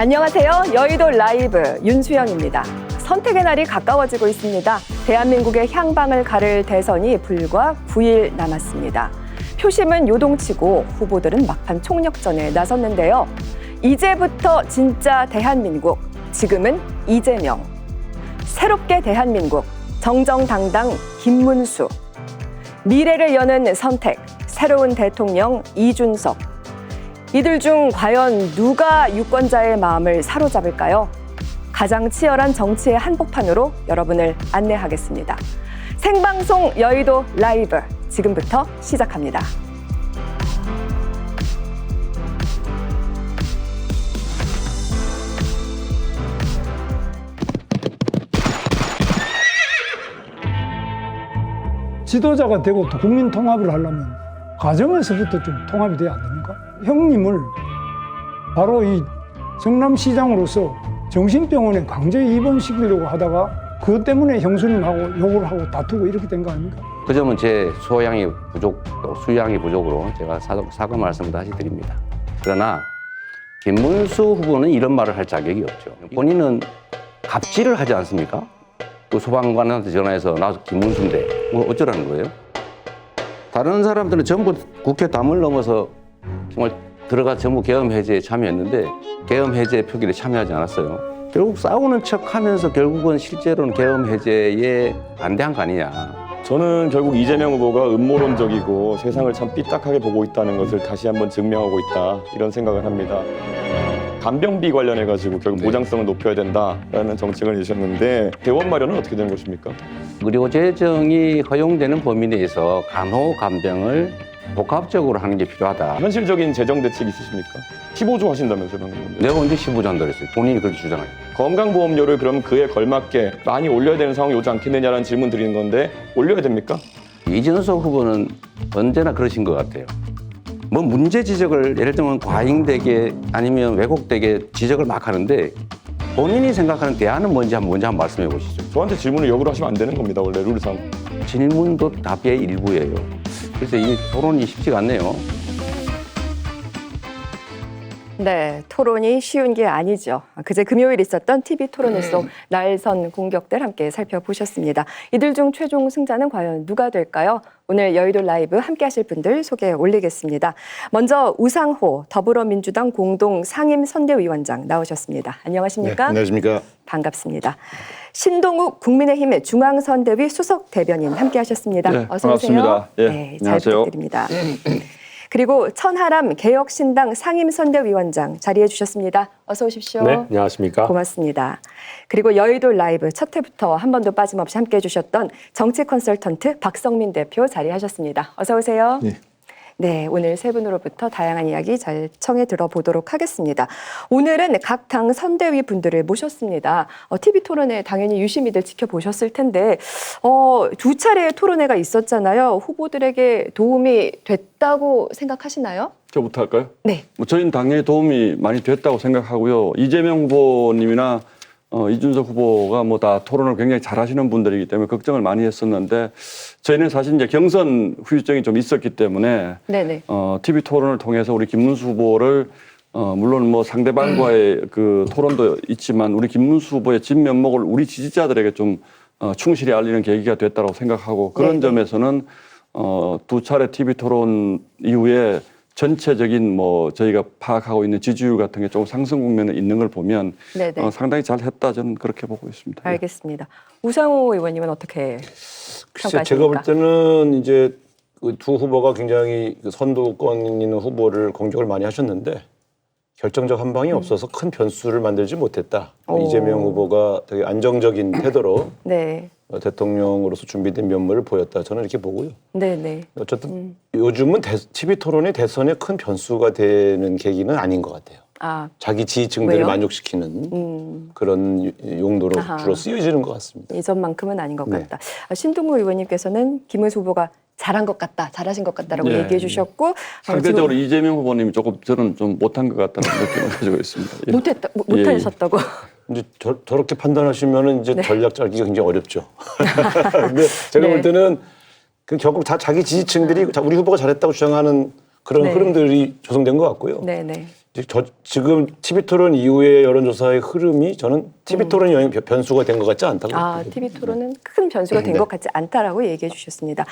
안녕하세요. 여의도 라이브 윤수영입니다. 선택의 날이 가까워지고 있습니다. 대한민국의 향방을 가를 대선이 불과 9일 남았습니다. 표심은 요동치고 후보들은 막판 총력전에 나섰는데요. 이제부터 진짜 대한민국, 지금은 이재명. 새롭게 대한민국, 정정당당 김문수. 미래를 여는 선택, 새로운 대통령 이준석. 이들 중 과연 누가 유권자의 마음을 사로잡을까요? 가장 치열한 정치의 한복판으로 여러분을 안내하겠습니다. 생방송 여의도 라이브 지금부터 시작합니다. 지도자가 되고 또 국민 통합을 하려면 가정에서부터 좀 통합이 돼야 안 됩니까? 형님을 바로 이 성남시장으로서 정신병원에 강제 입원시키려고 하다가 그것 때문에 형수님하고 욕을 하고 다투고 이렇게 된 거 아닙니까? 그 점은 제 소양이 부족, 또 수양이 부족으로 제가 사과 말씀을 다시 드립니다. 그러나 김문수 후보는 이런 말을 할 자격이 없죠. 본인은 갑질을 하지 않습니까? 그 소방관한테 전화해서 나 김문수인데 뭐 어쩌라는 거예요? 다른 사람들은 전부 국회 담을 넘어서 정말 들어가 전부 계엄 해제에 참여했는데 계엄 해제 표결에 참여하지 않았어요. 결국 싸우는 척하면서 결국은 실제로는 계엄 해제에 반대한 거 아니냐. 저는 결국 이재명 후보가 음모론적이고 세상을 참 삐딱하게 보고 있다는 것을 다시 한번 증명하고 있다 이런 생각을 합니다. 간병비 관련해가지고 결국 보장성을 높여야 된다라는 정책을 내셨는데 대원 마련은 어떻게 되는 것입니까? 의료 재정이 허용되는 범위 내에서 간호 간병을 복합적으로 하는 게 필요하다. 현실적인 재정 대책 있으십니까? 15조 하신다면서요 방금. 내가 언제 15조 한다 그랬어요? 본인이 그렇게 주장해요. 건강보험료를 그럼 그에 걸맞게 많이 올려야 되는 상황이 오지 않겠느냐라는 질문 드리는 건데 올려야 됩니까? 이준석 후보는 언제나 그러신 것 같아요. 뭐 문제 지적을 예를 들면 과잉되게 아니면 왜곡되게 지적을 막 하는데 본인이 생각하는 대안은 뭔지 한번 말씀해 보시죠. 저한테 질문을 역으로 하시면 안 되는 겁니다 원래 룰상. 질문도 답의 일부예요. 그래서 이 토론이 쉽지가 않네요. 네, 토론이 쉬운 게 아니죠. 그제 금요일 있었던 TV 토론회 속 날선 공격들 함께 살펴보셨습니다. 이들 중 최종 승자는 과연 누가 될까요? 오늘 여의도 라이브 함께 하실 분들 소개 올리겠습니다. 먼저 우상호 더불어민주당 공동 상임선대위원장 나오셨습니다. 안녕하십니까? 네, 안녕하십니까? 반갑습니다. 신동욱 국민의힘 중앙선대위 수석 대변인 함께 하셨습니다. 네, 어서 반갑습니다. 오세요. 예, 네, 잘 안녕하세요. 부탁드립니다. 그리고 천하람 개혁신당 상임선대위원장 자리해 주셨습니다. 어서 오십시오. 네, 안녕하십니까? 고맙습니다. 그리고 여의도 라이브 첫 회부터 한 번도 빠짐없이 함께해 주셨던 정치 컨설턴트 박성민 대표 자리하셨습니다. 어서 오세요. 네. 네, 오늘 세 분으로부터 다양한 이야기 잘 청해 들어보도록 하겠습니다. 오늘은 각 당 선대위 분들을 모셨습니다. TV 토론회 당연히 유심히들 지켜보셨을 텐데 두 차례의 토론회가 있었잖아요. 후보들에게 도움이 됐다고 생각하시나요? 저부터 할까요? 네. 뭐 저희는 당연히 도움이 많이 됐다고 생각하고요. 이재명 후보님이나 이준석 후보가 뭐 다 토론을 굉장히 잘하시는 분들이기 때문에 걱정을 많이 했었는데 저희는 사실 이제 경선 후유증이 좀 있었기 때문에 네네. TV 토론을 통해서 우리 김문수 후보를 물론 뭐 상대방과의 그 토론도 있지만 우리 김문수 후보의 진면목을 우리 지지자들에게 좀 충실히 알리는 계기가 됐다고 생각하고 그런 네네. 점에서는 두 차례 TV 토론 이후에 전체적인 뭐 저희가 파악하고 있는 지지율 같은 게 조금 상승 국면에 있는 걸 보면 네네. 상당히 잘 했다 저는 그렇게 보고 있습니다. 알겠습니다. 우상호 의원님은 어떻게 글쎄, 제가 볼 평가하십니까? 때는 이제 그 두 후보가 굉장히 그 선두권 있는 후보를 공격을 많이 하셨는데 결정적 한 방이 없어서 큰 변수를 만들지 못했다. 오. 이재명 후보가 되게 안정적인 태도로 네. 대통령으로서 준비된 면모를 보였다. 저는 이렇게 보고요. 네네. 어쨌든 요즘은 TV 토론이 대선에 큰 변수가 되는 계기는 아닌 것 같아요. 아, 자기 지지층들을 왜요? 만족시키는 그런 용도로 아하. 주로 쓰여지는 것 같습니다. 이전만큼은 아닌 것 네. 같다. 신동구 의원님께서는 김문수 후보가 잘한 것 같다, 잘하신 것 같다라고 예. 얘기해 주셨고 상대적으로 이재명 후보님이 조금 저는 좀 못한 것 같다는 느낌을 가지고 있습니다. 예. 못하셨다고. 이제 저렇게 판단하시면은 이제 네. 전략 짜기가 굉장히 어렵죠. 근데 제가 네. 볼 때는 그 결국 다 자기 지지층들이 우리 후보가 잘했다고 주장하는 그런 네. 흐름들이 조성된 것 같고요. 네네. 지금 TV 토론 이후의 여론조사의 흐름이 저는 TV 토론이 영향 변수가 된 것 같지 않다고. TV 토론은 큰 변수가 된 것 같지 않다라고 얘기해 주셨습니다.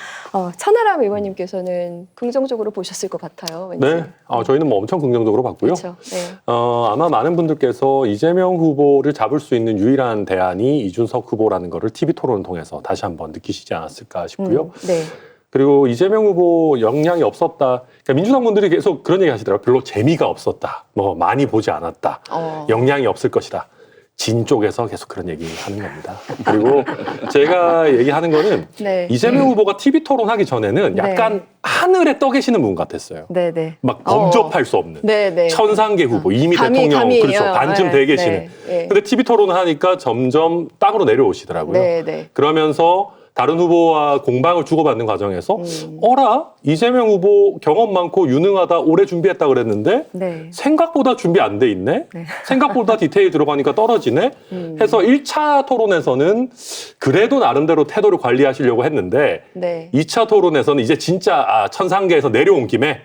천하람 의원님께서는 긍정적으로 보셨을 것 같아요. 왠지. 네, 저희는 뭐 엄청 긍정적으로 봤고요. 그렇죠. 네. 아마 많은 분들께서 이재명 후보를 잡을 수 있는 유일한 대안이 이준석 후보라는 거를 TV 토론을 통해서 다시 한번 느끼시지 않았을까 싶고요. 네. 그리고 이재명 후보 역량이 없었다. 그러니까 민주당 분들이 계속 그런 얘기 하시더라고요. 별로 재미가 없었다. 뭐 많이 보지 않았다. 역량이 없을 것이다. 진 쪽에서 계속 그런 얘기 하는 겁니다. 그리고 제가 얘기하는 거는 네. 이재명 후보가 TV 토론하기 전에는 약간 하늘에 떠 계시는 분 같았어요. 네네. 막 범접할 수 없는 네네. 천상계 후보 이미 대통령 감이에요. 그렇죠 반쯤 돼 계시는. 네, 네. 근데 TV 토론을 하니까 점점 땅으로 내려오시더라고요. 네네. 그러면서 다른 후보와 공방을 주고받는 과정에서 어라 이재명 후보 경험 많고 유능하다 오래 준비했다 그랬는데 네. 생각보다 준비 안 돼 있네. 생각보다 디테일 들어가니까 떨어지네. 해서 1차 토론에서는 그래도 나름대로 태도를 관리하시려고 했는데 네. 2차 토론에서는 이제 진짜 천상계에서 내려온 김에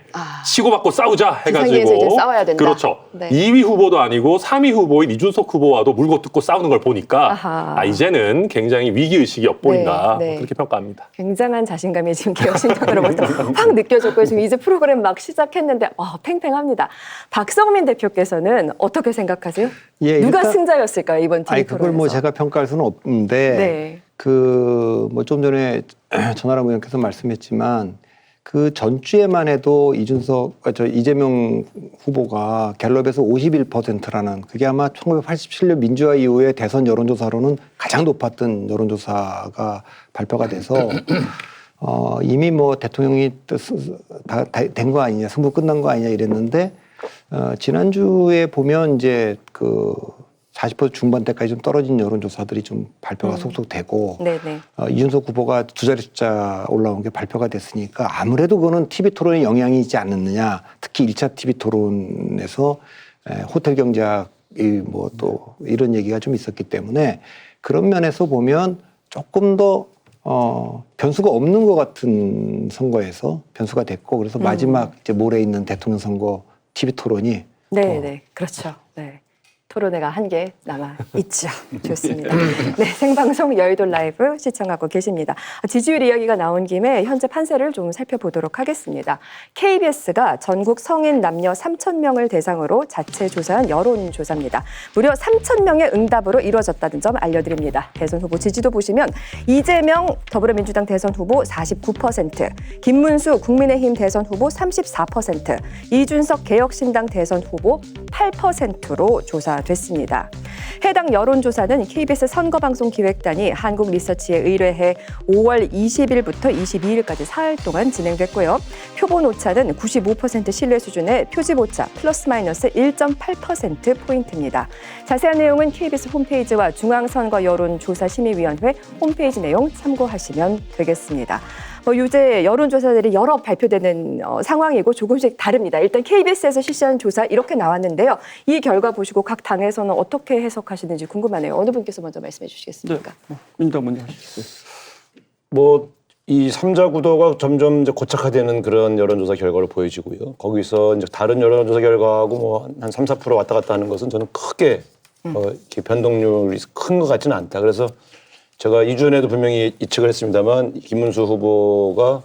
치고받고 싸우자 지상계에서 해가지고 이제 싸워야 된다. 그렇죠. 네. 2위 2위 후보도 아니고 3위 후보인 이준석 후보와도 물고 뜯고 싸우는 걸 보니까 아하. 이제는 굉장히 위기의식이 엿보인다. 네, 네. 그렇게 평가합니다. 굉장한 자신감이 지금 개혁신당으로부터 확 느껴졌고요. 지금 이제 프로그램 막 시작했는데 팽팽합니다. 박성민 대표께서는 어떻게 생각하세요? 예, 누가 일단- 승자였을까요 이번 TV 토론에서? 그걸 뭐 제가 평가할 수는 없는데 네. 뭐 좀 전에 전하람 의원께서 말씀했지만 그 전주에만 해도 이재명 후보가 갤럽에서 51%라는 그게 아마 1987년 민주화 이후에 대선 여론조사로는 가장 높았던 여론조사가 발표가 돼서 이미 뭐 대통령이 다 된 거 아니냐, 승부 끝난 거 아니냐 이랬는데 지난주에 보면 이제 그 40% 중반대까지 좀 떨어진 여론조사들이 좀 발표가 속속 되고 네네. 이준석 후보가 두 자리 숫자 올라온 게 발표가 됐으니까 아무래도 그거는 TV 토론에 영향이 있지 않느냐. 특히 1차 TV 토론에서 호텔 경제학이 뭐 또 이런 얘기가 좀 있었기 때문에 그런 면에서 보면 조금 더 변수가 없는 것 같은 선거에서 변수가 됐고 그래서 마지막 이제 모레 있는 대통령 선거 TV 토론이 네네. 그렇죠. 네. 토론회가 한 개 남아 있죠. 좋습니다. 네, 생방송 여의도 라이브 시청하고 계십니다. 지지율 이야기가 나온 김에 현재 판세를 좀 살펴보도록 하겠습니다. KBS가 전국 성인 남녀 3,000명을 대상으로 자체 조사한 여론조사입니다. 무려 3,000명의 응답으로 이루어졌다는 점 알려드립니다. 대선 후보 지지도 보시면 이재명 더불어민주당 대선 후보 49%, 김문수 국민의힘 대선 후보 34%, 이준석 개혁신당 대선 후보 8%로 조사 됐습니다. 해당 여론조사는 KBS 선거방송기획단이 한국리서치에 의뢰해 5월 20일부터 22일까지 사흘 동안 진행됐고요. 표본 오차는 95% 신뢰 수준의 표집 오차 플러스 마이너스 1.8%포인트입니다. 자세한 내용은 KBS 홈페이지와 중앙선거여론조사심의위원회 홈페이지 내용 참고하시면 되겠습니다. 요새 여론조사들이 여러 발표되는 상황이고 조금씩 다릅니다. 일단 KBS에서 실시한 조사 이렇게 나왔는데요. 이 결과 보시고 각 당에서는 어떻게 해석하시는지 궁금하네요. 어느 분께서 먼저 말씀해 주시겠습니까? 민주당 먼저 하시겠어요. 뭐 이 3자 구도가 점점 이제 고착화되는 그런 여론조사 결과를 보여지고요. 거기서 이제 다른 여론조사 결과하고 뭐 한 3, 4% 왔다 갔다 하는 것은 저는 크게 이렇게 변동률이 큰 것 같지는 않다. 그래서 제가 2주 전에도 분명히 예측을 했습니다만 김문수 후보가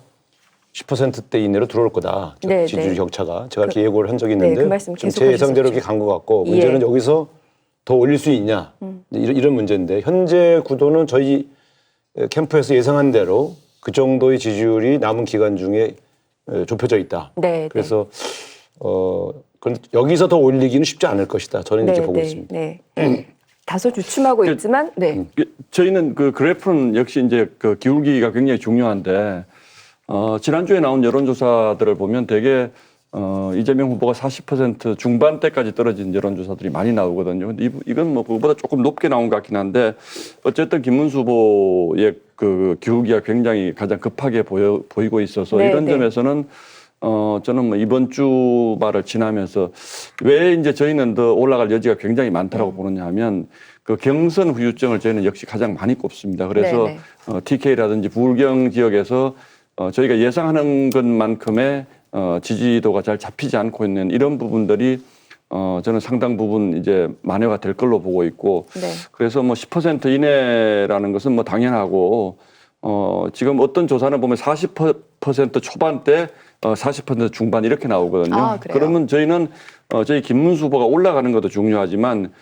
10%대 이내로 들어올 거다. 네, 지지율 네. 격차가. 제가 이렇게 예고를 한 적이 네, 있는데 그 말씀 좀 계속 제 예상대로 하셨었죠. 이렇게 간 것 같고 문제는 예. 여기서 더 올릴 수 있냐. 이런 문제인데 현재 구도는 저희 캠프에서 예상한 대로 그 정도의 지지율이 남은 기간 중에 좁혀져 있다. 네, 그래서 그런데 여기서 더 올리기는 쉽지 않을 것이다. 저는 이렇게 보고 있습니다. 네. 다소 주춤하고 있지만, 네. 저희는 그 그래프는 역시 이제 그 기울기가 굉장히 중요한데 지난주에 나온 여론조사들을 보면 되게 이재명 후보가 40% 중반대까지 떨어진 여론조사들이 많이 나오거든요. 근데 이건 뭐 그거보다 조금 높게 나온 것 같긴 한데 어쨌든 김문수 후보의 그 기울기가 굉장히 가장 급하게 보이고 있어서 네, 이런 네. 점에서는 저는 뭐 이번 주말을 지나면서 왜 이제 저희는 더 올라갈 여지가 굉장히 많다라고 보느냐 하면 그 경선 후유증을 저희는 역시 가장 많이 꼽습니다. 그래서 네, TK라든지 부울경 지역에서 저희가 예상하는 것만큼의 지지도가 잘 잡히지 않고 있는 이런 부분들이 저는 상당 부분 이제 만회가 될 걸로 보고 있고 네. 그래서 뭐 10% 이내라는 것은 뭐 당연하고 지금 어떤 조사는 보면 40% 초반대 40% 중반 이렇게 나오거든요. 아, 그래요? 그러면 저희는 저희 김문수 후보가 올라가는 것도 중요하지만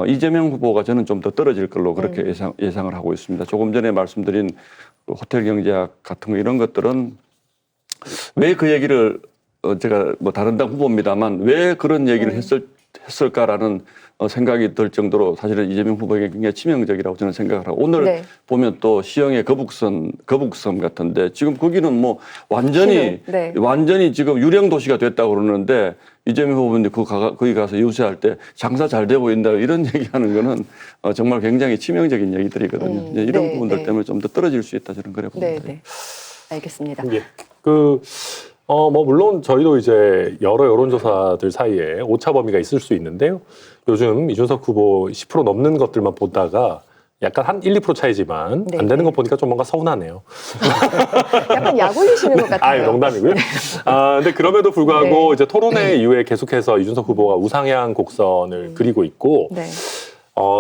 이재명 후보가 저는 좀 더 떨어질 걸로 그렇게 예상을 하고 있습니다. 조금 전에 말씀드린 그 호텔 경제학 같은 거 이런 것들은 왜 그 얘기를 제가 뭐 다른 당 후보입니다만 왜 그런 얘기를 했을까라는 생각이 들 정도로 사실은 이재명 후보에게 굉장히 치명적이라고 저는 생각을 하고 오늘 네. 보면 또 시흥의 거북섬 같은데 지금 거기는 뭐 완전히 네. 완전히 지금 유령 도시가 됐다고 그러는데 이재명 후보는 거기 가서 유세할 때 장사 잘 되고 있다 이런 얘기하는 거는 정말 굉장히 치명적인 얘기들이거든요. 이제 이런 네, 부분들 네. 때문에 좀 더 떨어질 수 있다 저는 그래 봅니다. 네, 네. 알겠습니다. 예. 뭐 물론 저희도 이제 여러 여론조사들 사이에 오차 범위가 있을 수 있는데요. 요즘 이준석 후보 10% 넘는 것들만 보다가 약간 한 1, 2% 차이지만 네. 안 되는 거 보니까 좀 뭔가 서운하네요. 약간 약 올리시는 것 같아요. 농담이고요. 근데 그럼에도 불구하고 네. 이제 토론회 이후에 계속해서 이준석 후보가 우상향 곡선을 그리고 있고 네.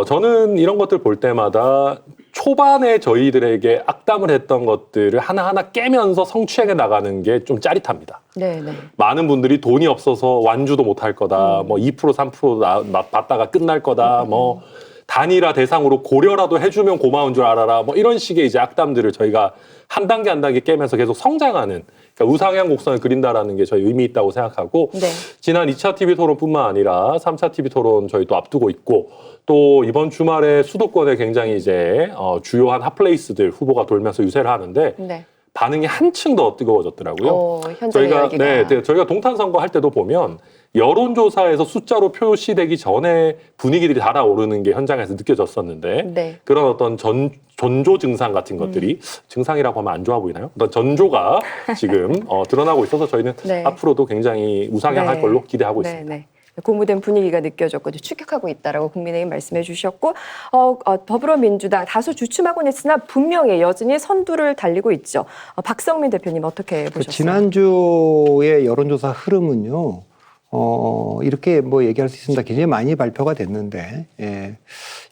저는 이런 것들 볼 때마다 초반에 저희들에게 악담을 했던 것들을 하나하나 깨면서 성취해 나가는 게 좀 짜릿합니다. 네, 네. 많은 분들이 돈이 없어서 완주도 못 할 거다. 뭐 2% 3% 받다가 끝날 거다. 뭐 단일화 대상으로 고려라도 해주면 고마운 줄 알아라. 뭐 이런 식의 이제 악담들을 저희가 한 단계 한 단계 깨면서 계속 성장하는 그러니까 우상향 곡선을 그린다라는 게 저희 의미 있다고 생각하고 네. 지난 2차 TV 토론뿐만 아니라 3차 TV 토론 저희 또 앞두고 있고 또 이번 주말에 수도권에 굉장히 이제 주요한 핫플레이스들 후보가 돌면서 유세를 하는데 네. 반응이 한층 더 뜨거워졌더라고요. 현장의 열기가. 저희가 동탄 선거 할 때도 보면 여론조사에서 숫자로 표시되기 전에 분위기들이 달아오르는 게 현장에서 느껴졌었는데 네. 그런 어떤 전조 증상 같은 것들이 증상이라고 하면 안 좋아 보이나요? 어떤 전조가 지금 드러나고 있어서 저희는 네. 앞으로도 굉장히 우상향할 네. 걸로 기대하고 네, 있습니다. 네. 고무된 분위기가 느껴졌고 추격하고 있다라고 국민의힘 말씀해 주셨고 더불어민주당 다소 주춤하고는 있으나 분명히 여전히 선두를 달리고 있죠. 박성민 대표님 어떻게 보셨어요? 지난주의 여론조사 흐름은요. 이렇게 뭐 얘기할 수 있습니다. 굉장히 많이 발표가 됐는데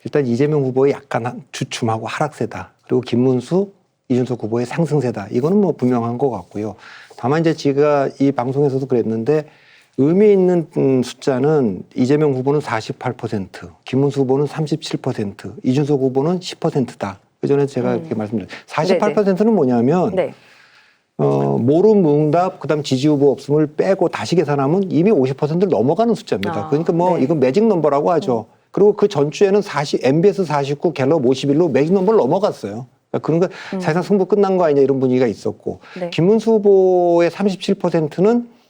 일단 이재명 후보의 약간 주춤하고 하락세다. 그리고 김문수, 이준석 후보의 상승세다. 이거는 뭐 분명한 것 같고요. 다만 이제 제가 이 방송에서도 그랬는데 의미 있는 숫자는 이재명 후보는 48%, 김문수 후보는 37%, 이준석 후보는 10%다. 그전에 제가 이렇게 말씀드렸죠. 48%는 뭐냐면 네. 모름, 응답, 그다음 지지 후보 없음을 빼고 다시 계산하면 이미 50%를 넘어가는 숫자입니다. 그러니까 뭐 네. 이건 매직 넘버라고 하죠. 그리고 그 전주에는 MBS 49, 갤럽 51로 매직 넘버를 넘어갔어요. 그러니까 사실상 승부 끝난 거 아니냐 이런 분위기가 있었고 네. 김문수 후보의 37%는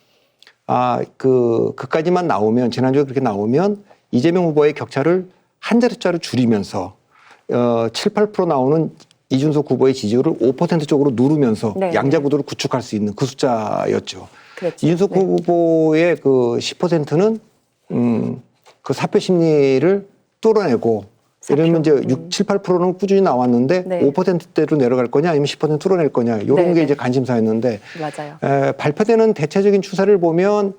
그까지만 나오면 지난주에 그렇게 나오면 이재명 후보의 격차를 한 자릿수로 줄이면서 7, 8% 나오는 이준석 후보의 지지율을 5% 쪽으로 누르면서 네. 양자 구도를 구축할 수 있는 그 숫자였죠. 그렇죠. 이준석 네. 후보의 그 10%는 그 사표 심리를 뚫어내고 예를 들면 이제 6, 7, 8%는 꾸준히 나왔는데 네. 5%대로 내려갈 거냐 아니면 10% 뚫어낼 거냐 이런 네, 게 네. 이제 관심사였는데 맞아요. 발표되는 대체적인 추세를 보면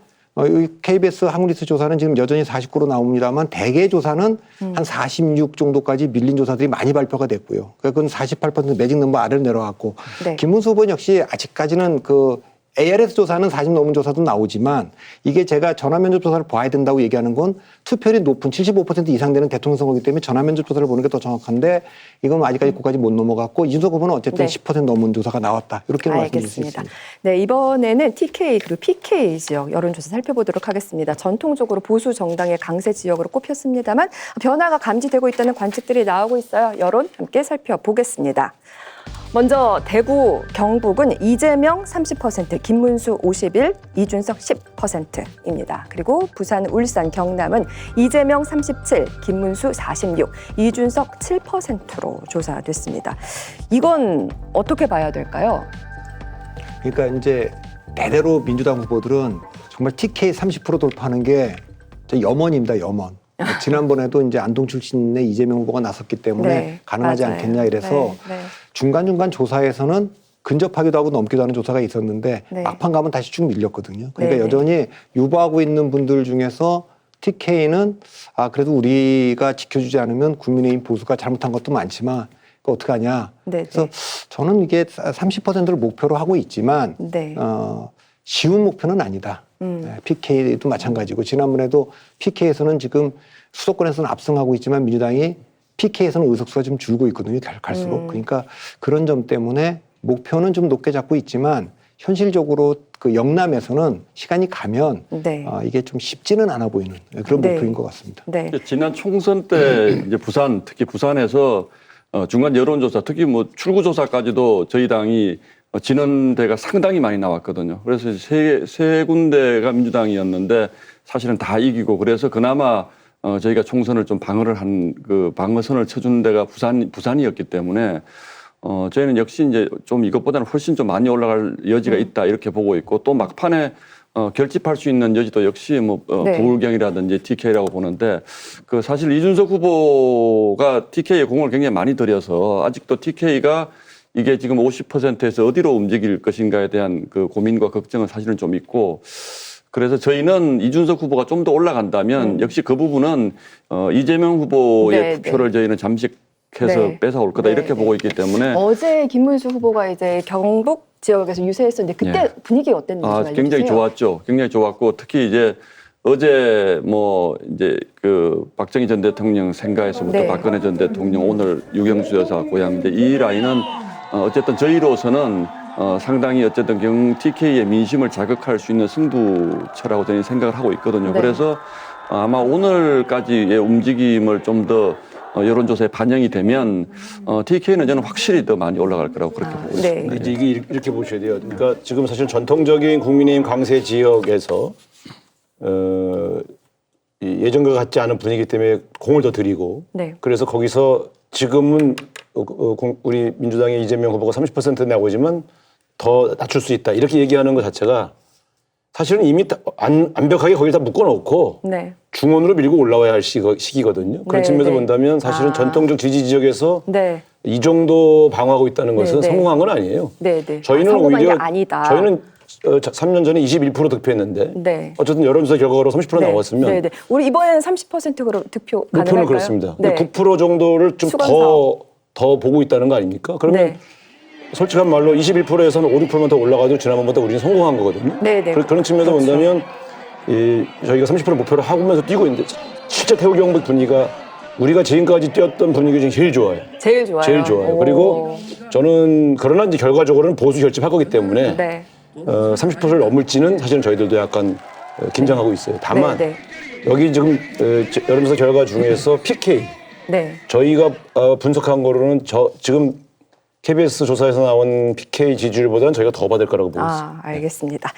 KBS 한국리스 조사는 지금 여전히 49로 나옵니다만 대개 조사는 한 46 정도까지 밀린 조사들이 많이 발표가 됐고요. 그건 48% 매직 넘버 아래로 내려갔고 네. 김문수 후보는 역시 아직까지는 그 ARS 조사는 40 넘은 조사도 나오지만 이게 제가 전화면접 조사를 봐야 된다고 얘기하는 건 투표율이 높은 75% 이상 되는 대통령 선거이기 때문에 전화면접 조사를 보는 게 더 정확한데 이건 아직까지 그까지 못 넘어갔고 이준석 후보는 어쨌든 네. 10% 넘은 조사가 나왔다. 이렇게 말씀드릴 수 알겠습니다. 있습니다. 네, 이번에는 TK 그리고 PK 지역 여론조사 살펴보도록 하겠습니다. 전통적으로 보수 정당의 강세 지역으로 꼽혔습니다만 변화가 감지되고 있다는 관측들이 나오고 있어요. 여론 함께 살펴보겠습니다. 먼저 대구, 경북은 이재명 30%, 김문수 51, 이준석 10%입니다. 그리고 부산, 울산, 경남은 이재명 37, 김문수 46, 이준석 7%로 조사됐습니다. 이건 어떻게 봐야 될까요? 그러니까 이제 대대로 민주당 후보들은 정말 TK 30% 돌파하는 게 염원입니다, 염원. 지난번에도 이제 안동 출신의 이재명 후보가 나섰기 때문에 네, 가능하지 맞아요. 않겠냐 이래서 네, 네. 중간중간 조사에서는 근접하기도 하고 넘기도 하는 조사가 있었는데 네. 막판 가면 다시 쭉 밀렸거든요. 그러니까 네네. 여전히 유보하고 있는 분들 중에서 TK는 그래도 우리가 지켜주지 않으면 국민의힘 보수가 잘못한 것도 많지만 그거 어떻게 하냐. 네. 그래서 저는 이게 30%를 목표로 하고 있지만 네. 쉬운 목표는 아니다. PK도 마찬가지고 지난번에도 PK에서는 지금 수도권에서는 압승하고 있지만 민주당이 PK에서는 의석수가 좀 줄고 있거든요. 갈수록. 그러니까 그런 점 때문에 목표는 좀 높게 잡고 있지만 현실적으로 그 영남에서는 시간이 가면 네. 이게 좀 쉽지는 않아 보이는 그런 네. 목표인 것 같습니다. 네. 지난 총선 때 이제 부산, 특히 부산에서 중간 여론조사, 특히 뭐 출구조사까지도 저희 당이 지는 데가 상당히 많이 나왔거든요. 그래서 세 군데가 민주당이었는데 사실은 다 이기고 그래서 그나마 저희가 총선을 좀 방어를 한 그 방어선을 쳐준 데가 부산이었기 때문에 저희는 역시 이제 좀 이것보다는 훨씬 좀 많이 올라갈 여지가 있다 이렇게 보고 있고 또 막판에 결집할 수 있는 여지도 역시 뭐 네. 부울경이라든지 TK라고 보는데 그 사실 이준석 후보가 TK에 공을 굉장히 많이 들여서 아직도 TK가 이게 지금 50%에서 어디로 움직일 것인가에 대한 그 고민과 걱정은 사실은 좀 있고 그래서 저희는 이준석 후보가 좀 더 올라간다면 역시 그 부분은 이재명 후보의 네, 표를 저희는 잠식해서 네. 뺏어올 거다 네, 이렇게 네. 보고 있기 때문에 어제 김문수 후보가 이제 경북 지역에서 유세했었는데 그때 네. 분위기가 어땠는지 좀 알려주세요. 굉장히 좋았죠. 굉장히 좋았고 특히 이제 어제 뭐 이제 그 박정희 전 대통령 생가에서부터 네. 박근혜 전 대통령 오늘 유경수 여사 고향인데 이 라인은 어쨌든 저희로서는 상당히 어쨌든 TK의 민심을 자극할 수 있는 승부처라고 저는 생각을 하고 있거든요. 네. 그래서 아마 오늘까지의 움직임을 좀 더 여론조사에 반영이 되면 TK는 저는 확실히 더 많이 올라갈 거라고 그렇게 보고 있습니다. 네. 이제 이게 이렇게 보셔야 돼요. 그러니까 지금 사실 전통적인 국민의힘 강세 지역에서 예전과 같지 않은 분위기 때문에 공을 더 들이고 네. 그래서 거기서 지금은 우리 민주당의 이재명 후보가 30% 나오지만 더 낮출 수 있다 이렇게 얘기하는 것 자체가 사실은 이미 완벽하게 거기를 다 묶어놓고 네. 중원으로 밀고 올라와야 할 시기거든요. 그런 네, 측면에서 네. 본다면 사실은 전통적 지지 지역에서 네. 이 정도 방어하고 있다는 것은 네, 네. 성공한 건 아니에요. 네. 네. 저희는 성공한 게 오히려 아니다. 저희는 3년 전에 21% 득표했는데 네. 어쨌든 여론조사 결과로 30% 네. 나왔으면 네. 네. 우리 이번에는 30%로 득표 가능할까요? 목표는 그렇습니다. 네. 근데 9% 정도를 좀 더 보고 있다는 거 아닙니까? 그러면 네. 솔직한 말로 21%에서는 5, 6%만 더 올라가도 지난번보다 우리는 성공한 거거든요. 네, 네. 그런 측면에서 그렇죠. 본다면 저희가 30% 목표를 하면서 뛰고 있는데 실제 태국 경북 분위기가 우리가 지금까지 뛰었던 분위기 중에 제일 좋아요. 제일 좋아요. 제일 좋아요. 오. 그리고 저는 그러나 이제 결과적으로는 보수 결집할 거기 때문에 네. 30%를 넘을지는 사실은 저희들도 약간 긴장하고 있어요. 다만 네, 여기 지금 여론조사 결과 중에서 PK 네. 저희가 분석한 거로는 지금 KBS 조사에서 나온 PK 지지율보다는 저희가 더 받을 거라고 보고 있습니다. 알겠습니다.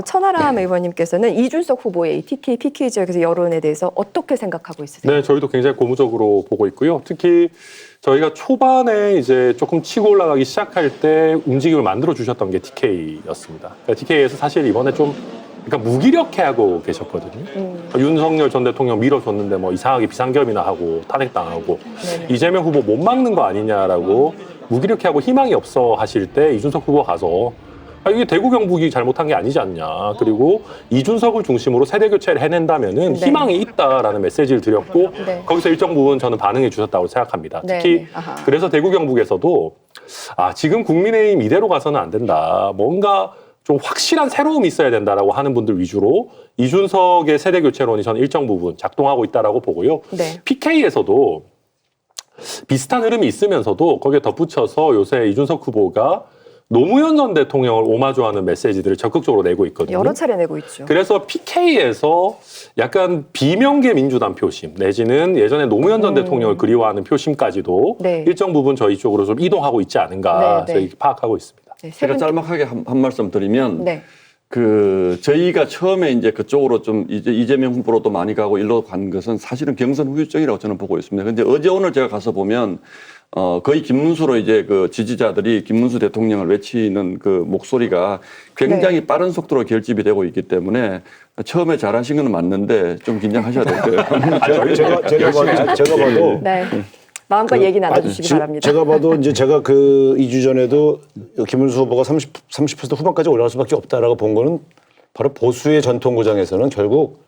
천하람 의원님께서는 이준석 후보의 TK, PK 지역에서 여론에 대해서 어떻게 생각하고 있으세요? 네, 저희도 굉장히 고무적으로 보고 있고요. 특히 저희가 초반에 이제 조금 치고 올라가기 시작할 때 움직임을 만들어 주셨던 게 TK였습니다. 그러니까 TK에서 사실 이번에 좀 그러니까 무기력해하고 계셨거든요. 윤석열 전 대통령 밀어줬는데 뭐 이상하게 비상겸이나 하고 탄핵당하고 네네. 이재명 후보 못 막는 거 아니냐라고 무기력해하고 희망이 없어 하실 때 이준석 후보 가서 이게 대구 경북이 잘못한 게 아니지 않냐. 그리고 이준석을 중심으로 세대 교체를 해낸다면은 네. 희망이 있다라는 메시지를 드렸고 네. 거기서 일정 부분 저는 반응해 주셨다고 생각합니다. 네, 특히 네. 아하. 그래서 대구 경북에서도 지금 국민의힘 이대로 가서는 안 된다. 뭔가 좀 확실한 새로움이 있어야 된다라고 하는 분들 위주로 이준석의 세대 교체론이 저는 일정 부분 작동하고 있다라고 보고요. 네. PK에서도 비슷한 흐름이 있으면서도 거기에 덧붙여서 요새 이준석 후보가 노무현 전 대통령을 오마주하는 메시지들을 적극적으로 내고 있거든요. 여러 차례 내고 있죠. 그래서 PK에서 약간 비명계 민주당 표심 내지는 예전에 노무현 전 대통령을 그리워하는 표심까지도 네. 일정 부분 저희 쪽으로 좀 이동하고 있지 않은가 네, 네. 저희 파악하고 있습니다. 네, 세 제가 분- 짤막하게 한 말씀 드리면 네. 저희가 처음에 이제 그쪽으로 좀 이재명 후보로도 많이 가고 일로 간 것은 사실은 경선 후유증이라고 저는 보고 있습니다. 근데 어제 오늘 제가 가서 보면 거의 김문수로 이제 그 지지자들이 김문수 대통령을 외치는 그 목소리가 굉장히 빠른 속도로 결집이 되고 있기 때문에 처음에 잘하신 건 맞는데 좀 긴장하셔야 될 거예요. 제가 봐도 네. 마음껏 얘기 나눠주시기 바랍니다. 제가 봐도 이제 제가 그 2주 전에도 김문수 후보가 30% 후반까지 올라갈 수밖에 없다라고 본 거는 바로 보수의 전통구장에서는 결국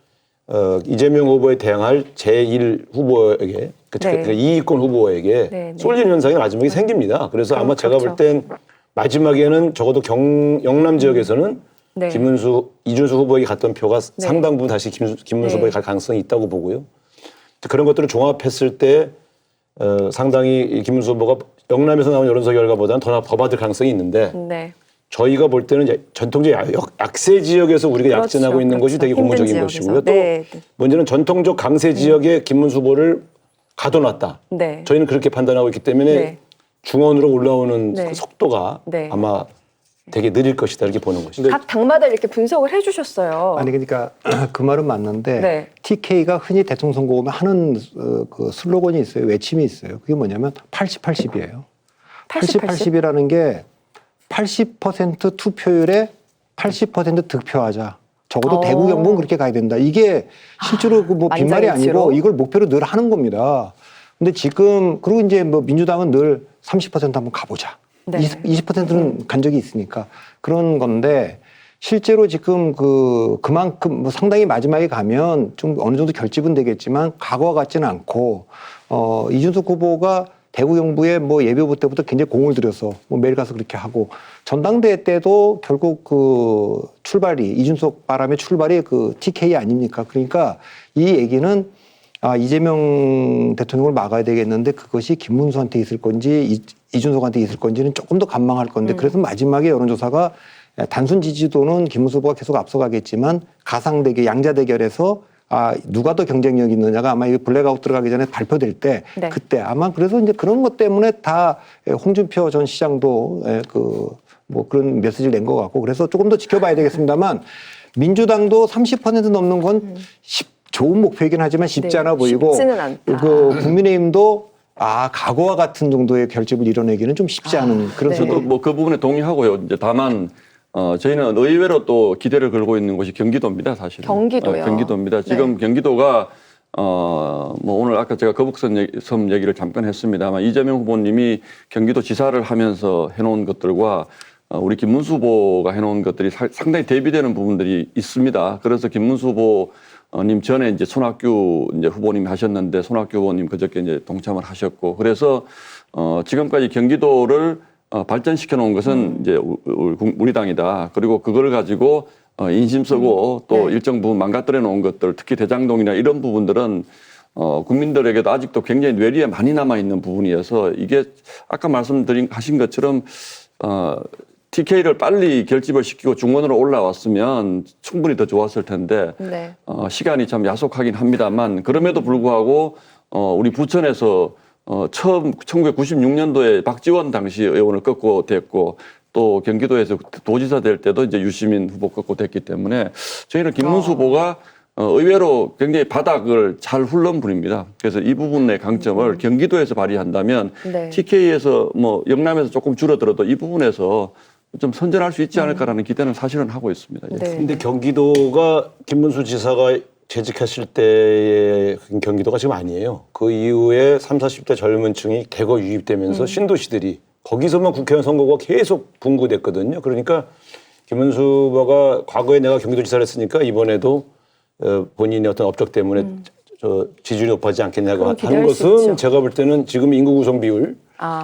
이재명 후보에 대항할 제1 후보에게 네. 그 2위권 후보에게 네, 네. 쏠림 현상이 마지막에 생깁니다. 그래서 아마 제가 그렇죠. 볼 땐 마지막에는 적어도 영남 지역에서는 네. 이준수 후보에게 갔던 표가 네. 상당 부분 다시 김문수 네. 후보에 갈 가능성이 있다고 보고요. 그런 것들을 종합했을 때 상당히 이 김문수 후보가 영남에서 나온 여론조사 결과보다는 더 받을 가능성이 있는데 네. 저희가 볼 때는 이제 전통적 약세 지역에서 우리가 그렇죠. 약진하고 있는 것이 되게 힘든 고무적인 지역에서. 것이고요. 또 네. 문제는 전통적 강세 지역에 김문수 후보를 가둬놨다. 네. 저희는 그렇게 판단하고 있기 때문에 네. 중원으로 올라오는 네. 속도가 네. 아마 되게 느릴 것이다 이렇게 보는 것이죠. 각 당마다 이렇게 분석을 해주셨어요. 아니 그러니까 그 말은 맞는데 네. TK가 흔히 대통령 선거 오면 하는 그 슬로건이 있어요. 외침이 있어요. 그게 뭐냐면 80-80이에요. 80-80이라는 게 80% 투표율에 80% 득표하자. 적어도 대구 경북은 그렇게 가야 된다. 이게 실제로 뭐 빈말이 만장일치로? 아니고 이걸 목표로 늘 하는 겁니다. 근데 지금 그리고 이제 뭐 민주당은 늘 30% 한번 가보자. 네. 20%는 간 적이 있으니까 그런 건데 실제로 지금 그만큼 뭐 상당히 마지막에 가면 좀 어느 정도 결집은 되겠지만 과거와 같지는 않고 이준석 후보가 대구 경북에 뭐 예비후보 때부터 굉장히 공을 들여서 뭐 매일 가서 그렇게 하고 전당대회 때도 결국 그 출발이 이준석 바람의 출발이 그 TK 아닙니까? 그러니까 이 얘기는 이재명 대통령을 막아야 되겠는데 그것이 김문수한테 있을 건지 이준석한테 있을 건지는 조금 더 관망할 건데 그래서 마지막에 여론조사가 단순 지지도는 김문수 후보가 계속 앞서가겠지만 가상대결, 양자대결에서 누가 더 경쟁력 있느냐가 아마 이 블랙아웃 들어가기 전에 발표될 때 네. 그때 아마 그래서 이제 그런 것 때문에 다 홍준표 전 시장도 뭐 그런 메시지를 낸 것 같고 그래서 조금 더 지켜봐야 되겠습니다만 민주당도 30% 넘는 건 좋은 목표이긴 하지만 쉽지 네, 않아 보이고 쉽지는 않다. 그 국민의힘도 과거와 같은 정도의 결집을 이뤄내기는 좀 쉽지 않은 그런 네. 저도 뭐 그 부분에 동의하고요. 이제 다만 저희는 의외로 또 기대를 걸고 있는 곳이 경기도입니다, 사실은. 경기도요? 경기도입니다. 지금 네. 경기도가 뭐 오늘 아까 제가 거북섬 얘기를 잠깐 했습니다만 이재명 후보님이 경기도 지사를 하면서 해놓은 것들과 우리 김문수 후보가 해놓은 것들이 상당히 대비되는 부분들이 있습니다. 그래서 김문수 후보님 전에 이제 손학규 이제 후보님이 하셨는데 손학규 후보님 그저께 이제 동참을 하셨고 그래서 지금까지 경기도를 발전시켜 놓은 것은 이제 우리 당이다. 그리고 그걸 가지고 인심 쓰고 또 네. 일정 부분 망가뜨려 놓은 것들, 특히 대장동이나 이런 부분들은 국민들에게도 아직도 굉장히 뇌리에 많이 남아 있는 부분이어서 이게 아까 하신 것처럼 TK를 빨리 결집을 시키고 중원으로 올라왔으면 충분히 더 좋았을 텐데 네. 시간이 참 야속하긴 합니다만 그럼에도 불구하고 우리 부천에서 처음 1996년도에 박지원 당시 의원을 꺾고 됐고 또 경기도에서 도지사 될 때도 이제 유시민 후보 꺾고 됐기 때문에 저희는 김문수 후보가 의외로 굉장히 바닥을 잘 훑는 분입니다. 그래서 이 부분의 강점을 경기도에서 발휘한다면 네. TK에서 뭐 영남에서 조금 줄어들어도 이 부분에서 좀 선전할 수 있지 않을까라는 기대는 사실은 하고 있습니다. 예. 네. 근데 경기도가 김문수 지사가 재직했을 때의 경기도가 지금 아니에요. 그 이후에 30, 40대 젊은 층이 대거 유입되면서 신도시들이 거기서만 국회의원 선거가 계속 분구됐거든요. 그러니까 김문수 후보가 과거에 내가 경기도지사를 했으니까 이번에도 본인의 어떤 업적 때문에 지지율이 높아지지 않겠냐고 그럼 하는 기대할 수 것은 있죠. 제가 볼 때는 지금 인구 구성 비율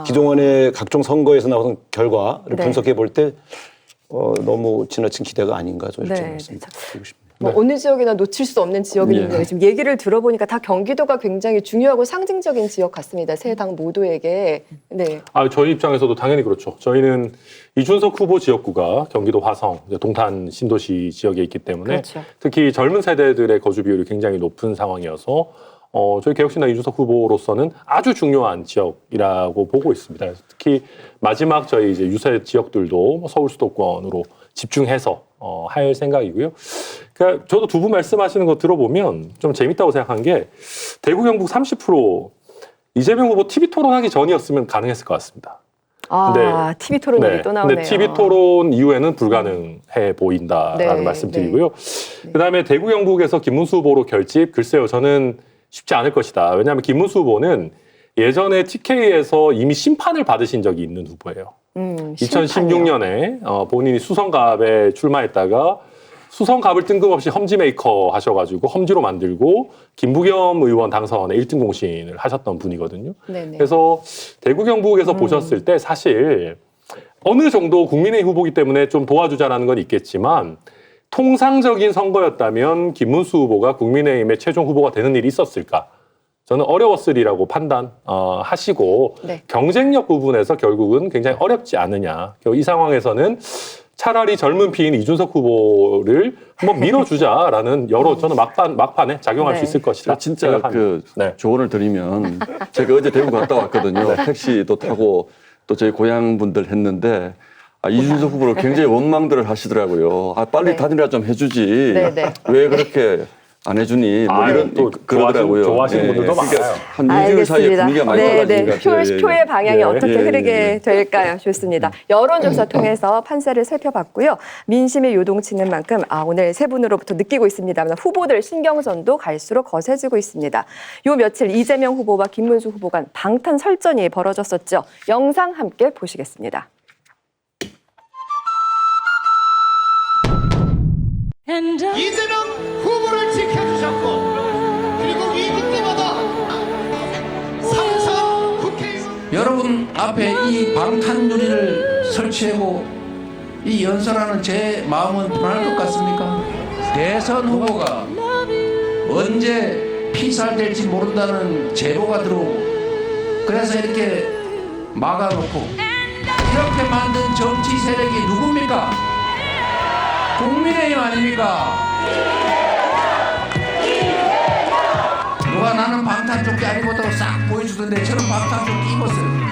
기동안의 각종 선거에서 나온 결과를 네. 분석해 볼 때 너무 지나친 기대가 아닌가 좀 이렇게 네. 말씀드리고 싶습니다. 뭐 어느 지역이나 놓칠 수 없는 지역인데 예. 지금 얘기를 들어보니까 다 경기도가 굉장히 중요하고 상징적인 지역 같습니다. 세 당 모두에게. 네. 저희 입장에서도 당연히 그렇죠. 저희는 이준석 후보 지역구가 경기도 화성, 이제 동탄 신도시 지역에 있기 때문에 그렇죠. 특히 젊은 세대들의 거주 비율이 굉장히 높은 상황이어서 저희 개혁신당 이준석 후보로서는 아주 중요한 지역이라고 보고 있습니다. 특히 마지막 저희 이제 유세 지역들도 서울 수도권으로 집중해서 할 생각이고요. 그러니까 저도 두 분 말씀하시는 거 들어보면 좀 재밌다고 생각한 게 대구 경북 30% 이재명 후보 TV 토론하기 전이었으면 가능했을 것 같습니다. 네. TV 토론 얘기 또 나오네요. 근데 TV 토론 이후에는 불가능해 보인다라는 네, 말씀드리고요. 그다음에 대구 경북에서 김문수 후보로 결집 글쎄요. 저는 쉽지 않을 것이다. 왜냐하면 김문수 후보는 예전에 TK에서 이미 심판을 받으신 적이 있는 후보예요. 2016년에 본인이 수성갑에 출마했다가 수성갑을 뜬금없이 험지 메이커 하셔가지고 험지로 만들고 김부겸 의원 당선에 1등 공신을 하셨던 분이거든요. 네네. 그래서 대구 경북에서 보셨을 때 사실 어느 정도 국민의힘 후보기 때문에 좀 도와주자라는 건 있겠지만 통상적인 선거였다면 김문수 후보가 국민의힘의 최종 후보가 되는 일이 있었을까? 저는 어려웠으리라고 판단하시고 네. 경쟁력 부분에서 결국은 굉장히 어렵지 않느냐. 이 상황에서는 차라리 젊은 피인 이준석 후보를 한번 밀어주자라는 여러 저는 막판에 작용할 네. 수 있을 것이다. 제가 진짜 생각합니다. 네. 조언을 드리면 제가 어제 대구 갔다 왔거든요. 택시도 타고 또 저희 고향 분들 했는데 이준석 후보를 굉장히 원망들을 하시더라고요. 빨리 네. 다니라 좀 해주지. 네, 네. 왜 그렇게 안 해주니? 뭐 이런 또 그러더라고요. 좋아하시는 분들도 많아요. 한 2개월 사이에 분위기가 많이 달라진 것 같아요. 표의 방향이 예, 어떻게 예, 흐르게 예. 될까요? 좋습니다. 여론조사 통해서 판세를 살펴봤고요. 민심이 요동치는 만큼 오늘 세 분으로부터 느끼고 있습니다만 후보들 신경전도 갈수록 거세지고 있습니다. 요 며칠 이재명 후보와 김문수 후보 간 방탄 설전이 벌어졌었죠. 영상 함께 보시겠습니다. 이재명 후보를 지켜주셨고 그리고 위기 때마다 상선 국회의원 여러분 앞에 이 방탄유리를 설치하고 이 연설하는 제 마음은 편할 것 같습니까? 대선 후보가 언제 피살될지 모른다는 제보가 들어오고 그래서 이렇게 막아놓고 이렇게 만든 정치 세력이 누굽니까? 국민의힘 아닙니까? 누가 나는 방탄조끼 안 입었다고 싹 보여주던데 저는 방탄조끼 입었어요.